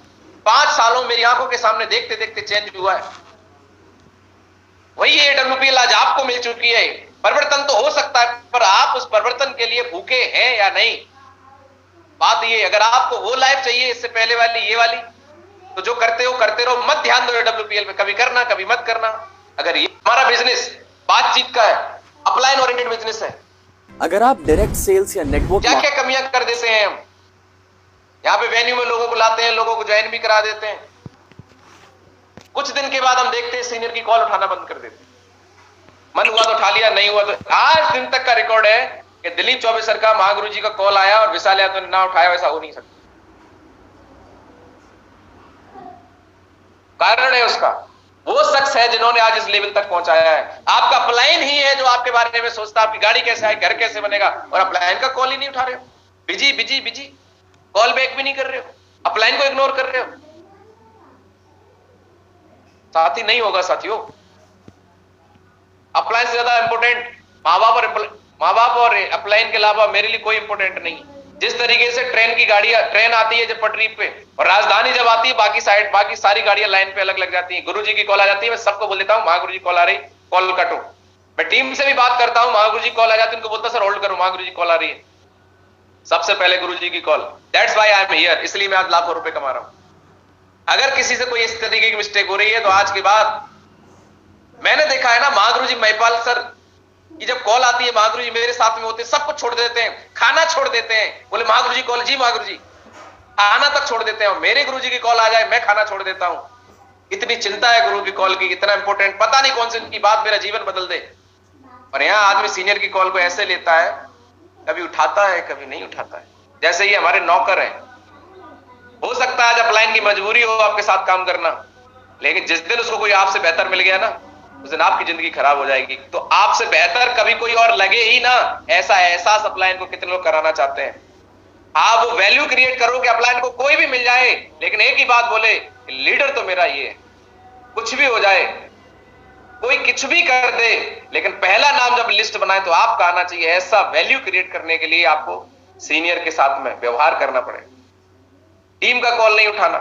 5 सालों मेरी आंखों के सामने देखते देखते चेंज हुआ है। वही एडब्ल्यूपीएल आज आपको मिल चुकी है। परिवर्तन तो हो सकता है, पर आप उस परिवर्तन के लिए भूखे हैं या नहीं? बात ये, अगर आपको वो लाइफ चाहिए इससे पहले वाली, ये वाली, तो जो करते हो करते रहो, मत ध्यान दो एडब्ल्यूपीएल में। कभी करना कभी मत करना। अगर ये हमारा बिजनेस बातचीत का है, अपलाइन ओरिएंटेड बिजनेस है, अगर आप डायरेक्ट सेल्स या नेटवर्क क्या क्या कमियां कर देते हैं हम। यहाँ पे वेन्यू में लोगों को लाते हैं, लोगों को ज्वाइन भी करा देते हैं, कुछ दिन के बाद हम देखते हैं सीनियर की कॉल उठाना बंद कर देते हैं। मन हुआ तो उठा लिया, नहीं हुआ तो। आज दिन तक का रिकॉर्ड है कि दिलीप चौबे सर का महागुरु जी का कॉल आया और विशाल यादव ने ना उठाया, वैसा हो नहीं सकता। कारण है उसका, वो शख्स है जिन्होंने आज इस लेवल तक पहुंचाया है। आपका अपलाइन ही है जो आपके बारे में सोचता है आपकी गाड़ी कैसे आए, घर कैसे बनेगा, और अपलाइन का कॉल ही नहीं उठा रहे हो। Busy busy busy, call back भी नहीं कर रहे हो, अपलाइन को इग्नोर कर रहे हो। साथी नहीं होगा साथियों। अपलाइन से ज्यादा इंपोर्टेंट माँ बाप और अपलाइन के अलावा मेरे लिए कोई इंपोर्टेंट नहीं। जिस तरीके से ट्रेन आती है जब पटरी पे, और राजधानी जब आती है बाकी सारी गाड़ियां लाइन पे अलग लग जाती हैं। गुरुजी की कॉल आ जाती है, मैं सबको बोल देता हूँ महागुरु जी कॉल आ रही, कॉल कटो। मैं टीम से भी बात करता हूँ, महागुरु जी कॉल आ जाती है, उनको बोलता सर होल्ड करो, महागुरु जी कॉल आ रही है। सबसे पहले गुरु जी की call. That's why I am here. इसलिए मैं आज लाखों रुपए कमा रहा हूं। अगर किसी से कोई इस तरीके की मिस्टेक हो रही है तो आज के बाद, मैंने देखा है ना महागुरु जी महिपाल सर की जब कॉल आती है, महागुरु जी मेरे साथ में होते हैं, सब कुछ छोड़ देते हैं, खाना छोड़ देते हैं, बोले महागुरु जी कॉल, जी महागुरु जी, खाना तक छोड़ देते हैं। और मेरे गुरु जी की कॉल आ जाए मैं खाना छोड़ देता हूं। इतनी चिंता है गुरु की कॉल की, इतना इंपॉर्टेंट, पता नहीं कौन सी उनकी बात मेरा जीवन बदल दे। और यहां आदमी सीनियर की कॉल को ऐसे लेता है, कभी उठाता है कभी नहीं उठाता है, जैसे ही हमारे नौकर हैं। हो सकता है आज अपलाइन की मजबूरी हो आपके साथ काम करना, लेकिन जिस दिन उसको कोई आपसे बेहतर मिल गया ना, उस दिन आपकी जिंदगी खराब हो जाएगी। तो आपसे बेहतर कभी कोई और लगे ही ना, ऐसा एहसास अपलाइन को कितने लोग कराना चाहते हैं। आप वो वैल्यू क्रिएट करो कि अपलाइन को कोई भी मिल जाए, लेकिन एक ही बात बोले, लीडर तो मेरा ये है, कुछ भी हो जाए कोई कुछ भी कर दे, लेकिन पहला नाम जब लिस्ट बनाए तो आपका आना चाहिए। ऐसा वैल्यू क्रिएट करने के लिए आपको सीनियर के साथ में व्यवहार करना पड़ेगा। टीम का कॉल नहीं उठाना,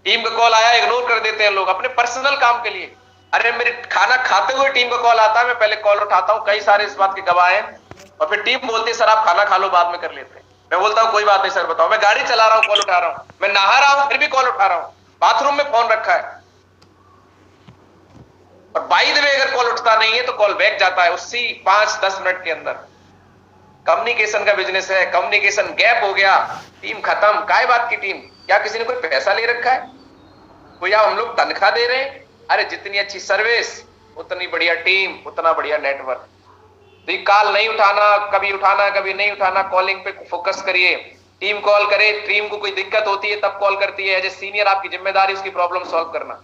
टीम का कॉल आया इग्नोर कर देते हैं लोग अपने पर्सनल काम के लिए। अरे मेरे खाना खाते हुए टीम का कॉल आता है, मैं पहले कॉल उठाता हूं, कई सारे इस बात के गवाह हैं, और फिर टीम बोलती है सर आप खाना खा लो बाद में कर लेते हैं। मैं बोलता हूं कोई बात नहीं सर, बताओ। मैं गाड़ी चला रहा हूं, कॉल उठा रहा हूं, मैं नहा रहा हूं, फिर भी कॉल उठा रहा हूं, बाथरूम में फोन रखा है, और बाई द वे अगर कॉल उठता नहीं है तो कॉल बैक जाता है उसी 5-10 मिनट के अंदर। कम्युनिकेशन का बिजनेस है, कम्युनिकेशन गैप हो गया, टीम खत्म। काय बात की टीम? क्या किसी ने कोई पैसा ले रखा है? कोई हम लोग तनख्वाह दे रहे हैं? अरे जितनी अच्छी सर्विस उतनी बढ़िया टीम, उतना बढ़िया नेटवर्क। तो ये कॉल नहीं उठाना, कभी उठाना कभी नहीं उठाना, कॉलिंग पे फोकस करिए। टीम कॉल करे, टीम को कोई दिक्कत होती है तब कॉल करती है, एज ए सीनियर आपकी जिम्मेदारी उसकी प्रॉब्लम सॉल्व करना।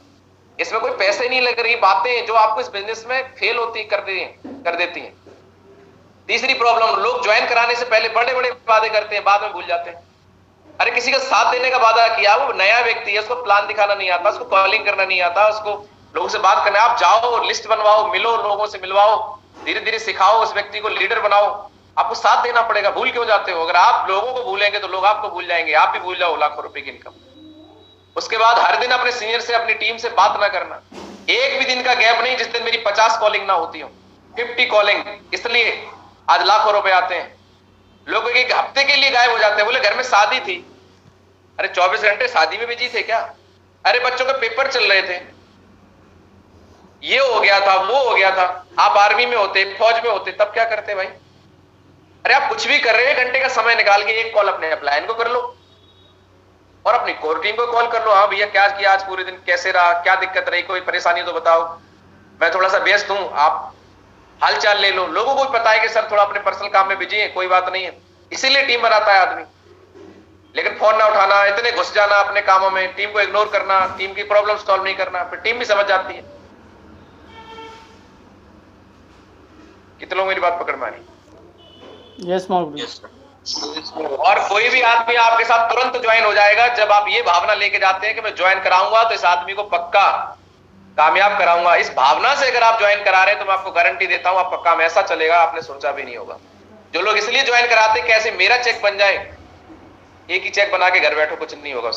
इसमें कोई पैसे नहीं लग रही बातें जो आपको इस बिजनेस में फेल होती कर देती हैं। तीसरी प्रॉब्लम, लोग ज्वाइन कराने से पहले बड़े बड़े वादे करते हैं, बाद में भूल जाते हैं। अरे किसी का साथ देने का वादा किया, वो नया व्यक्ति है, उसको प्लान दिखाना नहीं आता, उसको कॉलिंग करना नहीं आता, उसको लोगों से बात करना। आप जाओ, लिस्ट बनवाओ, मिलो, लोगों से मिलवाओ, धीरे धीरे सिखाओ, उस व्यक्ति को लीडर बनाओ। आपको साथ देना पड़ेगा। भूल क्यों जाते हो? अगर आप लोगों को भूलेंगे तो लोग आपको भूल जाएंगे, आप भी भूल जाओ लाखों रुपए की इनकम। उसके बाद हर दिन अपने सीनियर से, अपनी टीम से बात ना करना। एक भी दिन का गैप नहीं जिस दिन मेरी 50 कॉलिंग ना होती हो, 50 कॉलिंग। इसलिए आज लाखों रुपए आते हैं। लोग एक हफ्ते के लिए गायब हो जाते हैं, बोले घर में शादी थी। अरे 24 घंटे शादी में बिजी थे क्या? अरे बच्चों के पेपर चल रहे थे, ये हो गया था, वो हो गया था। आप आर्मी में होते, फौज में होते, तब क्या करते भाई? अरे आप कुछ भी कर रहे हैं, घंटे का समय निकाल के एक कॉल अपने अपलाइन को कर लो और अपनी कोर टीम को कॉल कर लो। हाँ भैया क्या किया आज पूरे दिन, कैसे रहा, क्या दिक्कत रही, कोई परेशानी तो बताओ, मैं थोड़ा सा व्यस्त हूं, आप हालचाल ले लो। लोगों को भी पता है कि सर थोड़ा अपने पर्सनल काम में बिजी है, कोई बात नहीं है, इसीलिए टीम बनाता है आदमी। लेकिन फोन ना उठाना, इतने घुस जाना अपने कामों में, टीम को इग्नोर करना, टीम की प्रॉब्लम सॉल्व नहीं करना, फिर टीम भी समझ जाती है। कितने लोग मेरी बात पकड़ में आ रही? यस मागुरु। और कोई भी आदमी आपके साथ तुरंत ज्वाइन हो जाएगा जब आप ये भावना लेके जाते हैं कि मैं ज्वाइन कराऊंगा तो इस आदमी को पक्का कामयाब कराऊंगा। इस भावना से अगर आप ज्वाइन करा रहे हैं तो मैं आपको गारंटी देता हूं आपका काम ऐसा चलेगा आपने सोचा भी नहीं होगा। जो लोग इसलिए ज्वाइन कराते हैं कैसे मेरा चेक बन जाए, एक ही चेक बना के घर बैठो, कुछ नहीं होगा।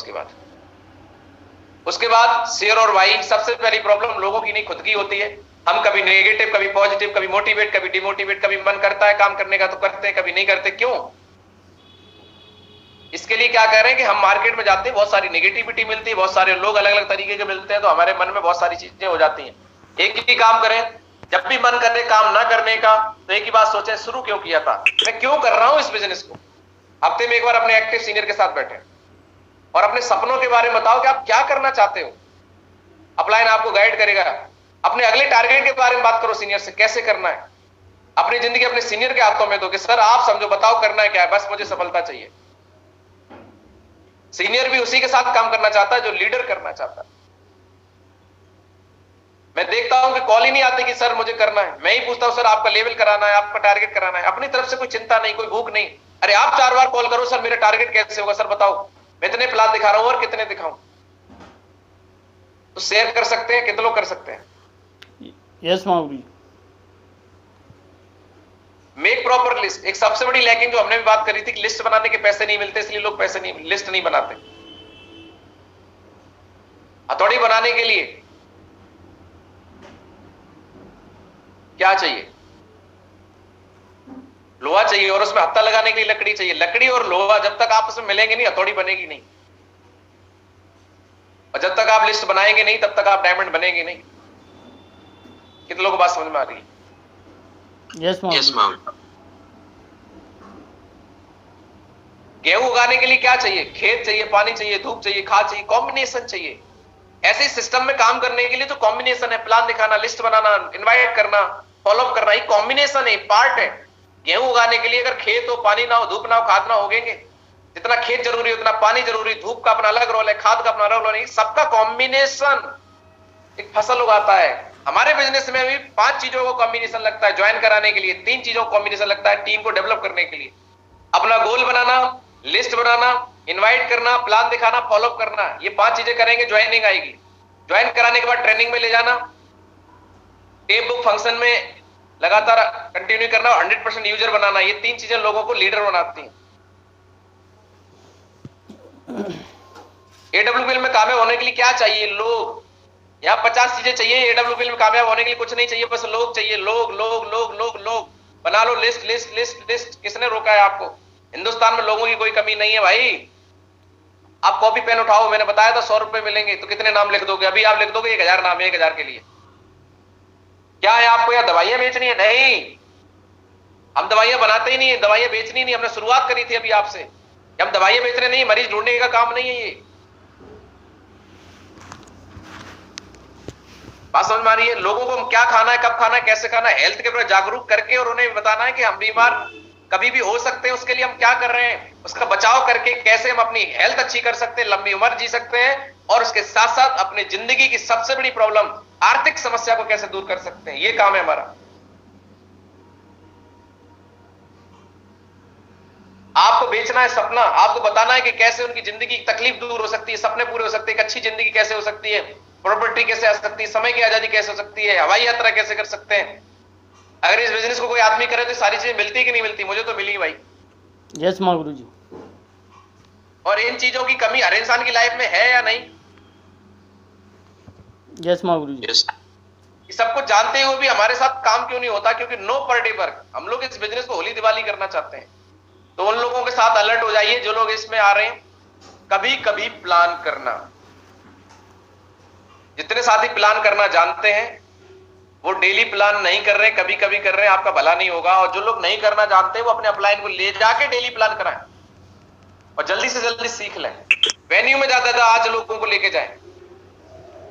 उसके बाद शेयर और वाई। सबसे पहली प्रॉब्लम लोगों की नहीं, खुद की होती है। हम कभी नेगेटिव, कभी पॉजिटिव, कभी मोटिवेट, कभी डिमोटिवेट, कभी मन करता है काम करने का तो करते हैं, कभी नहीं करते। क्यों? इसके लिए क्या कह रहे हैं कि हम मार्केट में जाते हैं, बहुत सारी नेगेटिविटी मिलती है, बहुत सारे लोग अलग अलग तरीके के मिलते हैं, तो हमारे मन में बहुत सारी चीजें हो जाती हैं। एक ही काम करें, जब भी मन करे काम ना करने का तो एक ही बात सोचें, शुरू क्यों किया था, मैं क्यों कर रहा हूं इस बिजनेस को। हफ्ते में एक बार अपने एक्टिव सीनियर के साथ बैठे और अपने सपनों के बारे में बताओ कि आप क्या करना चाहते हो। अपलाइन आपको गाइड करेगा। अपने अगले टारगेट के बारे में बात करो सीनियर से, कैसे करना है। अपनी जिंदगी अपने सीनियर के हाथों में दो कि सर आप समझो, बताओ करना है क्या है, बस मुझे सफलता चाहिए। सीनियर भी उसी के साथ काम करना चाहता है जो लीडर करना चाहता है। मैं देखता हूं कि कॉल ही नहीं आती कि सर मुझे करना है, मैं ही पूछता हूं सर आपका लेवल कराना है, आपका टारगेट कराना है। अपनी तरफ से कोई चिंता नहीं, कोई भूख नहीं। अरे आप 4 बार कॉल करो, सर मेरा टारगेट कैसे होगा, सर बताओ, मैं इतने प्लान दिखा रहा हूं और कितने दिखाऊं। तो शेयर कर सकते हैं, कितने लोग कर सकते हैं? यस मागुरु। Make proper list. एक सबसे बड़ी लैकिंग जो हमने भी बात करी थी कि लिस्ट बनाने के पैसे नहीं मिलते, इसलिए लोग लिस्ट नहीं बनाते। हथौड़ी बनाने के लिए क्या चाहिए? लोहा चाहिए, और उसमें हत्था लगाने के लिए लकड़ी चाहिए। लकड़ी और लोहा जब तक आपस में मिलेंगे नहीं, हथौड़ी बनेगी नहीं। और जब तक आप लिस्ट बनाएंगे नहीं तब तक आप डायमंड बनेंगे नहीं। कितने लोगों को बात समझ में आ रही है? यस मागुरु। गेहूं उगाने के लिए क्या चाहिए? खेत चाहिए, पानी चाहिए, धूप चाहिए, खाद चाहिए, कॉम्बिनेशन चाहिए। ऐसे सिस्टम में काम करने के लिए तो कॉम्बिनेशन है, प्लान दिखाना, लिस्ट बनाना, इनवाइट करना, फॉलोअप करना, ये कॉम्बिनेशन है, पार्ट है। गेहूं उगाने के लिए अगर खेत हो, पानी ना हो, धूप ना हो, खाद ना होगेंगे। जितना खेत जरूरी उतना पानी जरूरी, धूप का अपना अलग रोल है, खाद का अपना अलग रोल है, सबका कॉम्बिनेशन एक फसल उगाता है। हमारे बिजनेस में भी 5 चीजों को कॉम्बिनेशन लगता है ज्वाइन कराने के लिए, 3 चीजों को कॉम्बिनेशन लगता है टीम को डेवलप करने के लिए। अपना गोल बनाना, लिस्ट बनाना, इनवाइट करना, प्लान दिखाना, फॉलोअप करना, ये 5 चीजें करेंगे ज्वाइनिंग आएगी। ज्वाइन कराने के बाद ट्रेनिंग में ले जाना, टेप बुक फंक्शन में लगातार कंटिन्यू करना और 100% यूजर बनाना, ये 3 चीजें लोगों को लीडर बनाती हैं। AWPL में कामयाब होने के लिए क्या चाहिए? लोग। यहाँ 50 चीजें चाहिए। AWPL में कामयाब होने के लिए कुछ नहीं चाहिए, बस लोग चाहिए। लोग लोग लोग लोग लोग बना लो लिस्ट लिस्ट लिस्ट लिस्ट। किसने रोका है आपको? हिंदुस्तान में लोगों की कोई कमी नहीं है भाई। आप कॉपी पेन उठाओ, मैंने बताया था 100 रुपए मिलेंगे, तो कितने नाम लिख दोगे? अभी आप लिख दोगे 1000 नाम 1000 के लिए। क्या है आपको? या दवाइयां बेचनी है? नहीं, हम दवाइयां बनाते ही नहीं है, दवाइयां बेचनी नहीं। हमने शुरुआत करी थी अभी आपसे, हम दवाइयां बेचने नहीं, मरीज ढूंढने का काम नहीं है ये। बात समझ में आ रही है? लोगों को हम क्या खाना है, कब खाना है, कैसे खाना है, हेल्थ के प्रति जागरूक करके और उन्हें बताना है कि हम बीमार कभी भी हो सकते हैं, उसके लिए हम क्या कर रहे हैं, उसका बचाव करके कैसे हम अपनी हेल्थ अच्छी कर सकते हैं, लंबी उम्र जी सकते हैं, और उसके साथ साथ अपनी जिंदगी की सबसे बड़ी प्रॉब्लम आर्थिक समस्या को कैसे दूर कर सकते हैं। ये काम है हमारा। आपको बेचना है सपना, आपको बताना है कि कैसे उनकी जिंदगी की तकलीफ दूर हो सकती है, सपने पूरे हो सकते हैं, एक अच्छी जिंदगी कैसे हो सकती है, प्रॉपर्टी कैसे आ सकती है, समय की आजादी कैसे हो सकती है, हवाई यात्रा कैसे कर सकते हैं। अगर इस बिजनेस को कोई आदमी करे तो सारी चीजें मिलती कि नहीं मिलती? मुझे तो मिली भाई। यस माँ गुरु जी। और इन चीजों की कमी हर इंसान की लाइफ में है या नहीं? यस माँ गुरु जी। सब कुछ जानते हुए भी हमारे साथ काम क्यों नहीं होता? क्योंकि नो पर डे वर्क। हम लोग इस बिजनेस को होली दिवाली करना चाहते हैं। तो उन लोगों के साथ अलर्ट हो जाइए जो लोग इसमें आ रहे हैं। कभी कभी प्लान करना। जितने साथी प्लान करना जानते हैं वो डेली प्लान नहीं कर रहे, कभी कभी कर रहे हैं, आपका भला नहीं होगा। और जो लोग नहीं करना जानते वो अपने अपलाइन को ले जाके डेली प्लान कराएं और जल्दी से जल्दी सीख लें। वेन्यू में ज्यादा आज लोगों को लेके जाएं।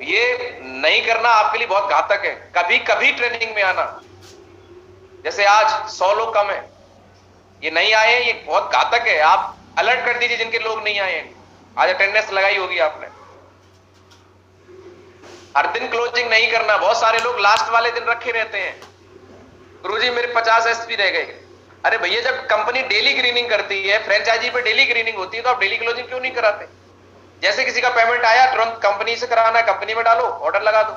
ये नहीं करना आपके लिए बहुत घातक है। कभी कभी ट्रेनिंग में आना, जैसे आज 100 लोग कम है, ये नहीं आए हैं, ये बहुत घातक है। आप अलर्ट कर दीजिए जिनके लोग नहीं आए हैं। आज अटेंडेंस लगाई होगी आपने। हर दिन क्लोजिंग नहीं करना। बहुत सारे लोग लास्ट वाले दिन रखे रहते हैं, गुरुजी मेरे 50 SP रह गए। अरे भैया, जब कंपनी डेली ग्रीनिंग करती है, फ्रेंचाइजी पे डेली ग्रीनिंग होती है, तो आप डेली क्लोजिंग क्यों नहीं कराते? जैसे किसी का पेमेंट आया तुरंत कंपनी से कराना है, कंपनी में डालो, ऑर्डर लगा दो।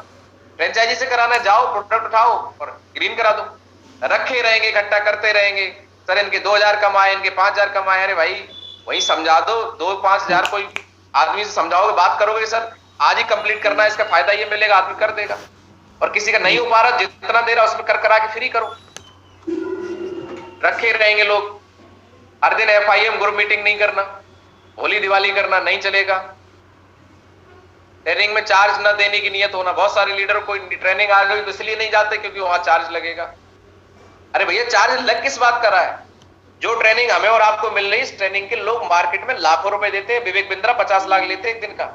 फ्रेंचाइजी से कराना है, जाओ प्रोडक्ट उठाओ और ग्रीन करा दो। रखे रहेंगे, इकट्ठा करते रहेंगे। सर इनके 2000 कमाए, इनके 5000 कमाए। अरे भाई वही समझा दो। 2-5 कोई आदमी से समझाओगे, बात करोगे, सर आज ही कंप्लीट करना है, इसका फायदा ये मिलेगा, आदमी कर देगा। और किसी का नहीं हो पा रहा, जितना दे रहा उसमें कर करा के फ्री करो। रखे रहेंगे लोग। हर दिन FIM ग्रुप मीटिंग नहीं करना, होली दिवाली करना नहीं चलेगा। ट्रेनिंग में चार्ज ना देने की नियत होना। बहुत सारे लीडर कोई ट्रेनिंग आ गई तो इसलिए नहीं जाते क्योंकि वहां चार्ज लगेगा। अरे भैया, चार्ज लग किस बात का रहा है? जो ट्रेनिंग हमें और आपको मिल रही है, इस ट्रेनिंग के लोग मार्केट में लाखों रुपए देते हैं। विवेक बिंद्रा 50 लाख लेते हैं एक दिन का,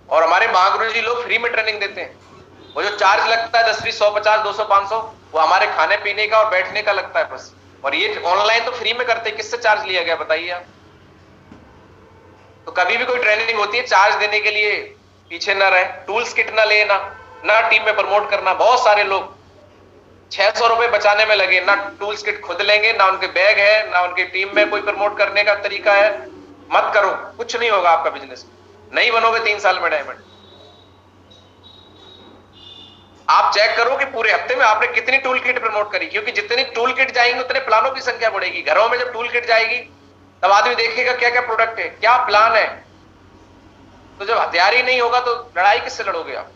और हमारे महागुरु जी लोग फ्री में ट्रेनिंग देते हैं। वो जो चार्ज लगता है 10, 20, 100, 50, 200, 500, वो हमारे खाने पीने का और बैठने का लगता है बस। और ये ऑनलाइन तो फ्री में करते हैं। किससे चार्ज लिया गया बताइए आप? तो कभी भी कोई ट्रेनिंग होती है, चार्ज देने के लिए पीछे ना रहे। टूल्स किट ना लेना, ना टीम में प्रमोट करना। बहुत सारे लोग 600 रुपए बचाने में लगे, ना टूल्स किट खुद लेंगे, ना उनके बैग है, ना उनकी टीम में कोई प्रमोट करने का तरीका है। मत करो, कुछ नहीं होगा आपका बिजनेस। नहीं बनोगे 3 साल में डायमंड। आप चेक करो कि पूरे हफ्ते में आपने कितनी टूल किट प्रमोट करी, क्योंकि जितनी टूल किट जाएंगी उतने प्लानों की संख्या बढ़ेगी। घरों में जब टूल किट जाएगी तब आदमी देखेगा क्या क्या प्रोडक्ट है, क्या प्लान है। तो जब हथियार ही नहीं होगा तो लड़ाई किससे लड़ोगे आप?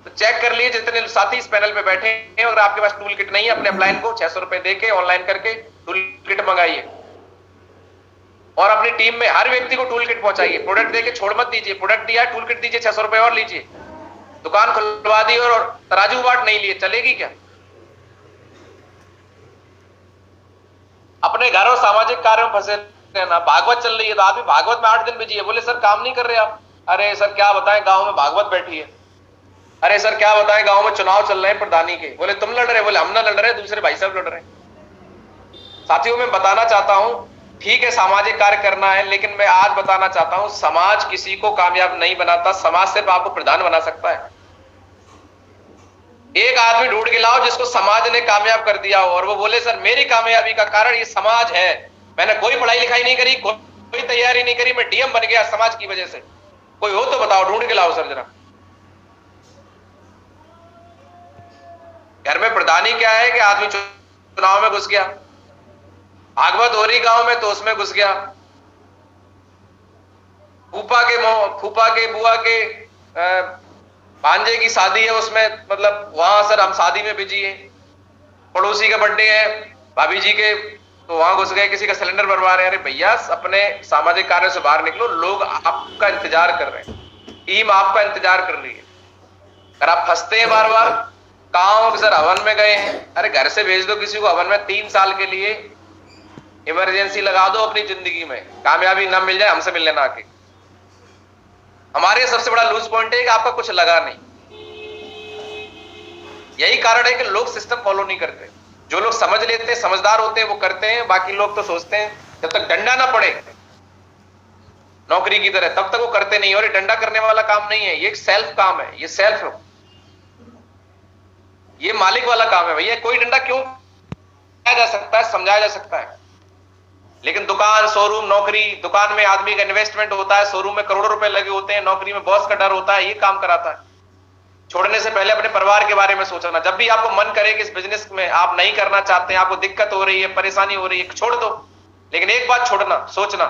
तो चेक कर लिए जितने साथी इस पैनल पे बैठे हैं, अगर आपके पास टूल किट नहीं है, अपने अपलाइन को 600 रुपए देके ऑनलाइन करके टूल किट मंगाइए और अपनी टीम में हर व्यक्ति को टूल किट पहुंचाइए। प्रोडक्ट देके छोड़ मत दीजिए। प्रोडक्ट दिया, टूल किट दीजिए, 600 रुपए और लीजिए। दुकान खुलवा दी और तराजू बाट नहीं लिए, चलेगी क्या? अपने घर और सामाजिक कार्यों में फंसे रहना। भागवत चल रही है तो आदमी भागवत में 8 दिन बिजी है। बोले सर काम नहीं कर रहे आप। अरे सर क्या बताएं, गांव में भागवत बैठी है। अरे सर क्या बताएं, गांव में चुनाव चल रहे हैं प्रधानी के। बोले तुम लड़ रहे? बोले हम ना लड़ रहे, दूसरे भाई साहब लड़ रहे हैं। साथियों मैं बताना चाहता हूं, ठीक है सामाजिक कार्य करना है, लेकिन मैं आज बताना चाहता हूं समाज किसी को कामयाब नहीं बनाता, समाज सिर्फ आपको प्रधान बना सकता है। एक आदमी ढूंढ के लाओ जिसको समाज ने कामयाब कर दिया हो और वो बोले सर मेरी कामयाबी का कारण ये समाज है, मैंने कोई पढ़ाई लिखाई नहीं करी, कोई तैयारी नहीं करी, मैं DM बन गया समाज की वजह से। कोई हो तो बताओ, ढूंढ के लाओ सर जरा। घर में प्रधानी क्या है कि आदमी चुनाव में घुस गया, भागवत हो रही गांव में तो उसमें घुस गया, फूफा के बुआ के भांजे की शादी है उसमें, मतलब वहां सर हम शादी में बिजी है, पड़ोसी का बर्थडे है भाभी जी के तो वहां घुस गए, किसी का सिलेंडर भरवा रहे हैं। अरे भैया अपने सामाजिक कार्यों से बाहर निकलो, लोग आपका इंतजार कर रहे हैं, टीम आपका इंतजार कर रही है। अगर आप फंसते हैं बार बार, कहा सर हवन में गए हैं, अरे घर से भेज दो किसी को हवन में, 3 साल के लिए इमरजेंसी लगा दो अपनी जिंदगी में, कामयाबी ना मिल जाए हमसे मिल लेना आके। हमारे सबसे बड़ा लूज पॉइंट है कि आपका कुछ लगा नहीं। यही कारण है कि लोग सिस्टम फॉलो नहीं करते। जो लोग समझ लेते हैं, समझदार होते हैं, वो करते हैं। बाकी लोग तो सोचते हैं जब तक डंडा ना पड़े नौकरी की तरह, तब तक वो करते नहीं। और ये डंडा करने वाला काम नहीं है, ये एक सेल्फ काम है, ये सेल्फ, ये मालिक वाला काम है भैया। कोई डंडा क्यों जा सकता है, समझाया जा सकता है, लेकिन दुकान, शोरूम, नौकरी, दुकान में आदमी का इन्वेस्टमेंट होता है, शोरूम में करोड़ों रुपए लगे होते हैं, नौकरी में बॉस का डर होता है, ये काम कराता है। छोड़ने से पहले अपने परिवार के बारे में सोचना। जब भी आपको मन करे कि इस बिजनेस में आप नहीं करना चाहते हैं, आपको दिक्कत हो रही है, परेशानी हो रही है, छोड़ दो। लेकिन एक बात छोड़ना, सोचना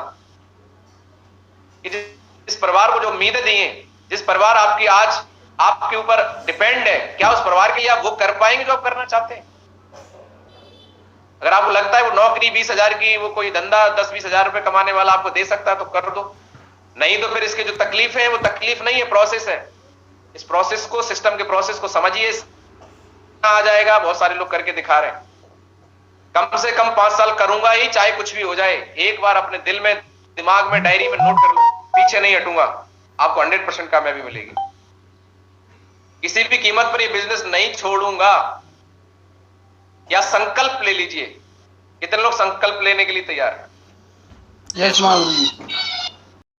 कि जिस परिवार को जो उम्मीदें दी हैं, जिस परिवार आपकी आज आपके ऊपर डिपेंड है, क्या उस परिवार के लिए आप वो कर पाएंगे जो आप करना चाहते हैं? अगर आपको लगता है वो नौकरी 20,000 की, वो कोई धंधा 10-20 हजार रुपए कमाने वाला आपको दे सकता है तो कर दो, नहीं तो फिर इसके जो तकलीफ है वो तकलीफ नहीं है, प्रोसेस है। इस प्रोसेस को, सिस्टम के प्रोसेस को समझिए, आ जाएगा। बहुत सारे लोग करके दिखा रहे हैं। कम से कम 5 साल करूंगा ही, चाहे कुछ भी हो जाए। एक बार अपने दिल में, दिमाग में, डायरी में नोट कर लो, पीछे नहीं हटूंगा, आपको 100% कामयाबी मिलेगी। किसी भी कीमत पर ये बिजनेस नहीं छोड़ूंगा, या संकल्प ले लीजिए। कितने लोग संकल्प लेने के लिए तैयार हैं? यस महागुरु जी।